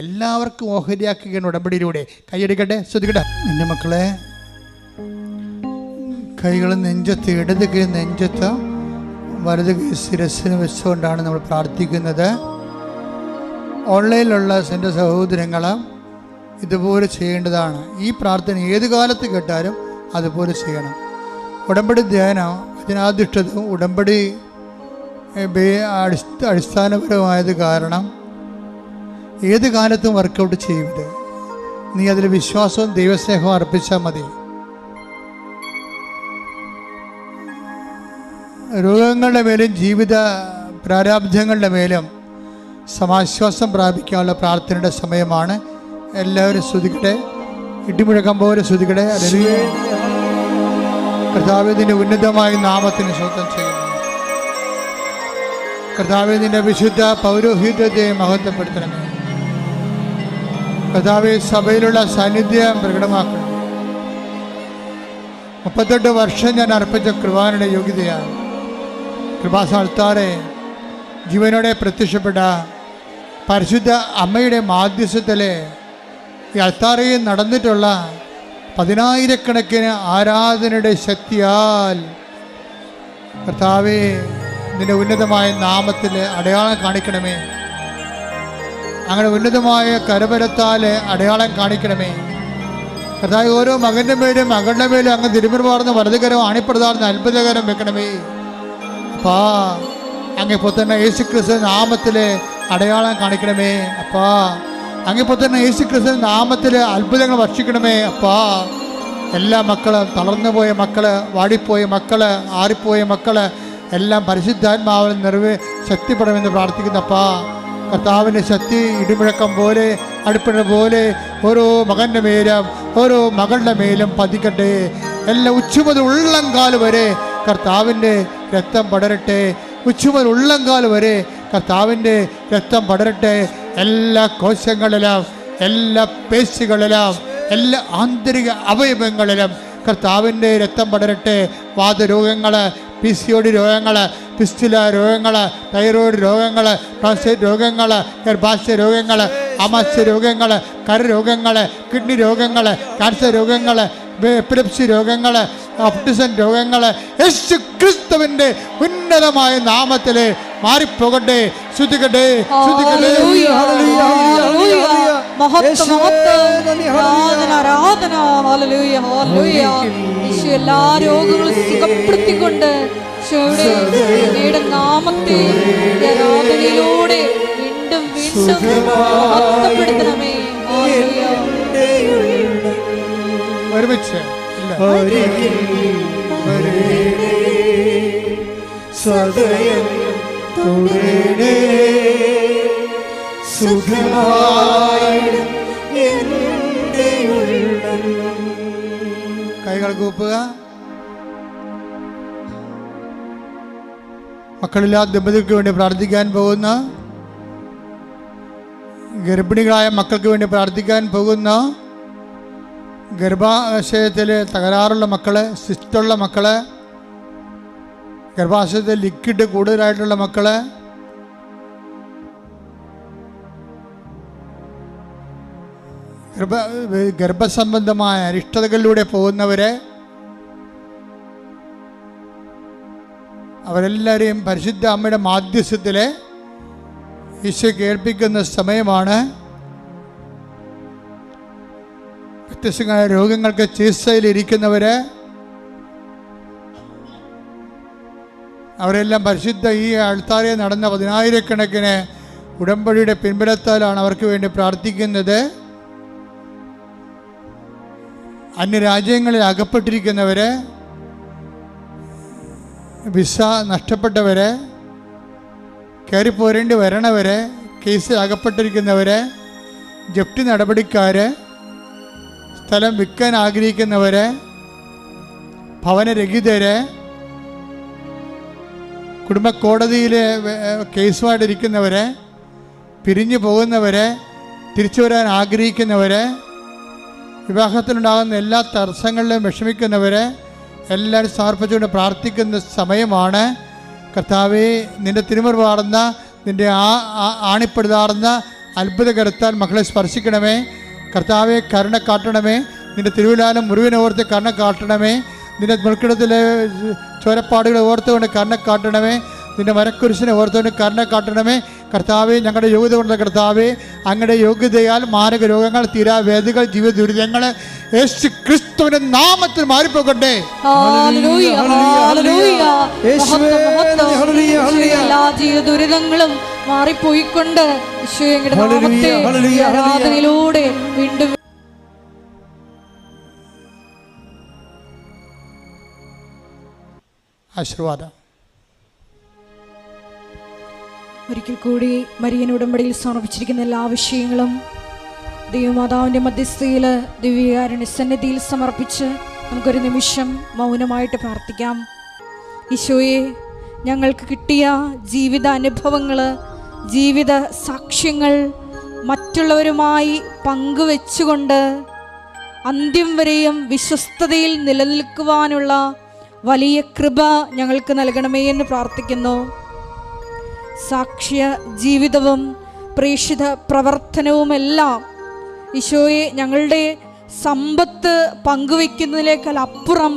എല്ലാവർക്കും ഓഹരിയാക്കുകയാണ് ഉടമ്പടിയിലൂടെ. കൈയടിക്കട്ടെ, ശ്രദ്ധിക്കട്ടെ. എൻ്റെ മക്കളെ, കൈകൾ നെഞ്ചത്ത്, ഇടത് കൈ നെഞ്ചത്ത്, വലത് കൈ ശിരസ്സിന് വെച്ചുകൊണ്ടാണ് നമ്മൾ പ്രാർത്ഥിക്കുന്നത്. ഓൺലൈനിലുള്ള എൻ്റെ സഹോദരങ്ങളും ഇതുപോലെ ചെയ്യേണ്ടതാണ്. ഈ പ്രാർത്ഥന ഏത് കാലത്ത് കേട്ടാലും അതുപോലെ ചെയ്യണം. ഉടമ്പടി ധ്യാനം അതിനാധിഷ്ഠിതവും ഉടമ്പടി അടിസ്ഥാനപരമായത് കാരണം ഏത് കാലത്തും വർക്കൗട്ട് ചെയ്യരുത്. നീ അതിൽ വിശ്വാസവും ദൈവസ്നേഹവും അർപ്പിച്ചാൽ മതി. രോഗങ്ങളുടെ മേലും ജീവിത പ്രാരാബ്ധങ്ങളുടെ മേലും സമാശ്വാസം പ്രാപിക്കാനുള്ള പ്രാർത്ഥനയുടെ സമയമാണ്. എല്ലാവരും സ്തുതിക്കട്ടെ, ഇടിമുഴക്കം പോലെ സ്തുതിക്കട്ടെ. ഹല്ലേലൂയ. കർത്താവേ, നിന്റെ ഉന്നതമായ നാമത്തിന് സ്തോത്രം ചെയ്യുന്നു. കർത്താവേ, നിന്റെ വിശുദ്ധ പൗരോഹിത്യത്തെ മഹത്വപ്പെടുത്തണമേ. കർത്താവേ, സഭയിലുള്ള സാന്നിധ്യം പ്രകടമാക്കണം. 38 വർഷം ഞാൻ അർപ്പിച്ച കൃപാനയുടെ യോഗ്യതയാണ്. കൃപാസ്ഥാനത്താറെ ജീവനോടെ പ്രത്യക്ഷപ്പെട്ട പരിശുദ്ധ അമ്മയുടെ മാധ്യസ്ഥത്തിലെ ഈ അൾത്താരയിൽ നടന്നിട്ടുള്ള 10,000-കണക്കിന് ആരാധനയുടെ ശക്തിയാൽ കർത്താവേ, നിന്റെ ഉന്നതമായ നാമത്തിൽ അടയാളം കാണിക്കണമേ. അങ്ങനെ ഉന്നതമായ കരബലത്താൽ അടയാളം കാണിക്കണമേ. കർത്താവേ, ഓരോ മകൻ്റെ മേലും മകളുടെ മേലും അങ്ങ് തിരുമുറുമാർന്ന വലതുകരം ആണിപ്രദാർന്ന അത്ഭുതകരം വെക്കണമേ. അപ്പാ, അങ്ങിപ്പോൾ തന്നെ യേശുക്രിസ്തു നാമത്തിൽ അടയാളം കാണിക്കണമേ. അപ്പാ, അങ്ങിപ്പോൾ തന്നെ യേശുക്രിസ്തു നാമത്തിൽ അത്ഭുതങ്ങൾ വർഷിക്കണമേ. അപ്പാ, എല്ലാ മക്കളും, തളർന്നു പോയ മക്കള്, വാടിപ്പോയ മക്കള്, ആറിപ്പോയ മക്കള് എല്ലാം പരിശുദ്ധാത്മാവിൽ ശക്തിപ്പെടണമെന്ന് പ്രാർത്ഥിക്കുന്നപ്പാ. കർത്താവിൻ്റെ ശക്തി ഇടിമുഴക്കം പോലെ, അടുപ്പിട പോലെ ഓരോ മകൻ്റെ മേലും ഓരോ മകളുടെ മേലും പതിക്കട്ടെ. എല്ലാ ഉച്ചുമുതൽ ഉള്ളംകാൽ വരെ കർത്താവിൻ്റെ രക്തം പടരട്ടെ. ഉച്ചുമുതൽ ഉള്ളംകാൽ വരെ കർത്താവിൻ്റെ രക്തം പടരട്ടെ. എല്ലാ കോശങ്ങളിലും, എല്ലാ പേശികളിലും, എല്ലാ ആന്തരിക അവയവങ്ങളിലും കർത്താവിൻ്റെ രക്തം പടരട്ടെ. വാതരോഗങ്ങൾ, PCOD രോഗങ്ങൾ, ഫിസ്റ്റുല രോഗങ്ങൾ, തൈറോയ്ഡ് രോഗങ്ങൾ, പ്രോസ്റ്റേറ്റ് രോഗങ്ങൾ, ഗർഭാശയ രോഗങ്ങൾ, ആമാശയ രോഗങ്ങൾ, കരരോഗങ്ങൾ, കിഡ്നി രോഗങ്ങൾ, ക്യാൻസർ രോഗങ്ങൾ, എപ്പിലെപ്സി രോഗങ്ങൾ, ഓട്ടിസം രോഗങ്ങൾ യേശു ക്രിസ്തുവിൻ്റെ ഉന്നതമായ നാമത്തിൽ മാറിപ്പോകട്ടെ. ശ്രുതികട്ടെ, ശ്രുതികട്ടെ. എല്ലാ രോഗങ്ങളും സുഖപ്പെടുത്തിക്കൊണ്ട് നാമത്തെ ആരാധനയിലൂടെ വീണ്ടും വീണ്ടും മഹത്വപ്പെടുത്തണമേ. ഒരുമിച്ച് സദയം തുടരണേ, സുഖമായിടും എൻ്റെ ഉള്ളം. കൈകൾ കൂപ്പുക. മക്കളില്ലാത്ത ദമ്പതികൾക്ക് വേണ്ടി പ്രാർത്ഥിക്കാൻ പോകുന്ന, ഗർഭിണികളായ മക്കൾക്ക് വേണ്ടി പ്രാർത്ഥിക്കാൻ പോകുന്ന, ഗർഭാശയത്തിൽ തകരാറുള്ള മക്കള്, സിസ്റ്റുള്ള മക്കള്, ഗർഭാശയത്തിൽ ലിക്വിഡ് കൂടുതലായിട്ടുള്ള മക്കള്, ഗർഭസംബന്ധമായ അരിഷ്ടതകളിലൂടെ പോകുന്നവരെ, അവരെല്ലാവരെയും പരിശുദ്ധ അമ്മയുടെ മാധ്യസ്ഥത്തിൽ ഈശോ കേൾപ്പിക്കുന്ന സമയമാണ്. വ്യത്യസ്തങ്ങളായ രോഗങ്ങൾക്ക് ചികിത്സയിലിരിക്കുന്നവര്, അവരെല്ലാം പരിശുദ്ധ ഈ അൾത്താരയിൽ നടന്ന 10,000-കണക്കിന് ഉടമ്പടിയുടെ പിൻബലത്താലാണ് അവർക്ക് വേണ്ടി പ്രാർത്ഥിക്കുന്നത്. അന്യരാജ്യങ്ങളിൽ അകപ്പെട്ടിരിക്കുന്നവര്, വിസ നഷ്ടപ്പെട്ടവര്, കയറിപ്പോരേണ്ടി വരണവര്, കേസിൽ അകപ്പെട്ടിരിക്കുന്നവര്, ജപ്തി നടപടിക്കാര്, സ്ഥലം വിൽക്കാൻ ആഗ്രഹിക്കുന്നവര്, ഭവനരഹിതര്, കുടുംബ കോടതിയിൽ കേസുമായിട്ടിരിക്കുന്നവര്, പിരിഞ്ഞു പോകുന്നവര്, തിരിച്ചു വരാൻ ആഗ്രഹിക്കുന്നവര്, വിവാഹത്തിലുണ്ടാകുന്ന എല്ലാ തടസ്സങ്ങളിലും വിഷമിക്കുന്നവര് എല്ലാവരും സമർപ്പിച്ചുകൊണ്ട് പ്രാർത്ഥിക്കുന്ന സമയമാണ്. കർത്താവേ, നിൻ്റെ തിരുമുറുപാടുന്ന, നിൻ്റെ ആണിപ്പെടുതാർന്ന അത്ഭുതകരത്താൽ മക്കളെ സ്പർശിക്കണമേ. കർത്താവെ, കരുണ കാട്ടണമേ. നിൻ്റെ തിരുവിലാലും മുറിവിനെ ഓർത്ത് കരുണ കാട്ടണമേ. നിൻ്റെ മുൾക്കിടത്തിലെ ചോരപ്പാടുകളെ ഓർത്തുകൊണ്ട് കരുണ കാട്ടണമേ. നിന്റെ മരക്കുരിശിനെ ഓർത്തവന് കരുണ കാട്ടണമേ. കർത്താവെ, ഞങ്ങളുടെ യോഗ്യത കൊണ്ട് കർത്താവെ, അങ്ങയുടെ യോഗ്യതയാൽ മാരക രോഗങ്ങൾ, തീരാവേദികൾ, ജീവിത ദുരിതങ്ങൾ യേശു ക്രിസ്തുവിന്റെ നാമത്തിൽ മാറിപ്പോകട്ടെ. എല്ലാ ജീവിത ദുരിതങ്ങളും മാറിപ്പോയിക്കൊണ്ട് ആരാധനയിലൂടെ വീണ്ടും ആശീർവാദം. ഒരിക്കൽ കൂടി മരിയൻ ഉടമ്പടിയിൽ സമർപ്പിച്ചിരിക്കുന്ന എല്ലാ വിഷയങ്ങളും ദൈവമാതാവിൻ്റെ മധ്യസ്ഥയിൽ ദിവ്യകാരുണ്യ സന്നിധിയിൽ സമർപ്പിച്ച് നമുക്കൊരു നിമിഷം മൗനമായിട്ട് പ്രാർത്ഥിക്കാം. ഈശോയെ, ഞങ്ങൾക്ക് കിട്ടിയ ജീവിത അനുഭവങ്ങൾ, ജീവിത സാക്ഷ്യങ്ങൾ മറ്റുള്ളവരുമായി പങ്കുവെച്ചുകൊണ്ട് അന്ത്യം വരെയും വിശ്വസ്തതയിൽ നിലനിൽക്കുവാനുള്ള വലിയ കൃപ ഞങ്ങൾക്ക് നൽകണമേ എന്ന് പ്രാർത്ഥിക്കുന്നു. സാക്ഷ്യ ജീവിതവും പ്രേക്ഷിത പ്രവർത്തനവുമെല്ലാം ഈശോയെ ഞങ്ങളുടെ സമ്പത്ത് പങ്കുവയ്ക്കുന്നതിനേക്കാൾ അപ്പുറം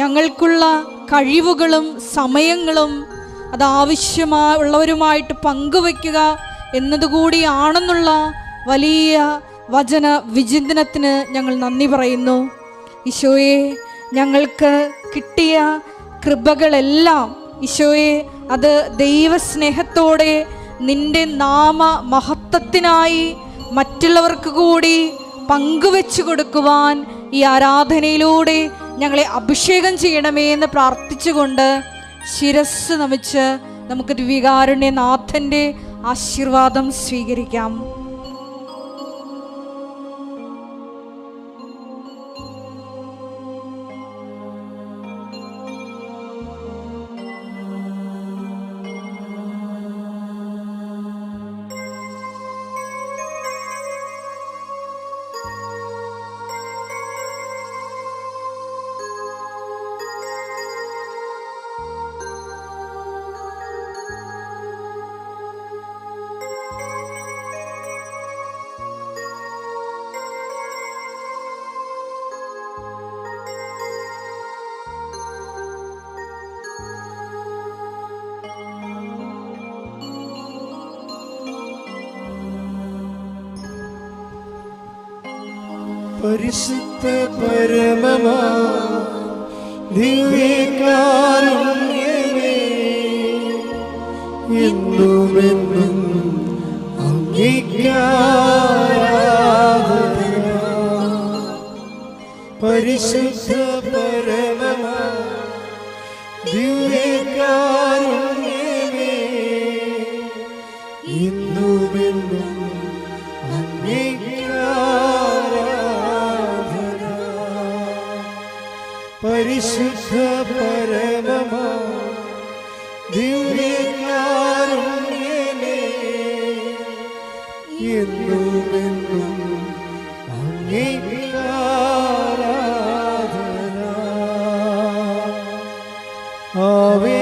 ഞങ്ങൾക്കുള്ള കഴിവുകളും സമയങ്ങളും അത് ആവശ്യമുള്ളവരുമായിട്ട് പങ്കുവയ്ക്കുക എന്നതുകൂടിയാണെന്നുള്ള വലിയ വചന വിചിന്തനത്തിന് ഞങ്ങൾ നന്ദി പറയുന്നു. ഈശോയെ, ഞങ്ങൾക്ക് കിട്ടിയ കൃപകളെല്ലാം ഈശോയെ അത് ദൈവസ്നേഹത്തോടെ നിന്റെ നാമ മഹത്വത്തിനായി മറ്റുള്ളവർക്ക് കൂടി പങ്കുവെച്ചു കൊടുക്കുവാൻ ഈ ആരാധനയിലൂടെ ഞങ്ങളെ അഭിഷേകം ചെയ്യണമേ എന്ന് പ്രാർത്ഥിച്ചുകൊണ്ട് ശിരസ് നമിച്ച് നമുക്ക് ദിവ്യകാരുണ്യനാഥൻ്റെ ആശീർവാദം സ്വീകരിക്കാം. പരിശുദ്ധ പരമമാ ദിവ്യകാരുണ്യമേ, എന്നുമെന്നും അങ്ങേക്കാരാധന. പരിശുദ്ധ പരമമാ ദിവ്യകാരുണ്യമേ, എന്നുമെന്നും പരിശുദ്ധ പരമമാ ദിവ്യകാരുണ്യമേ, എന്നുമെന്നും അങ്ങേക്കാരാധന. ആവേ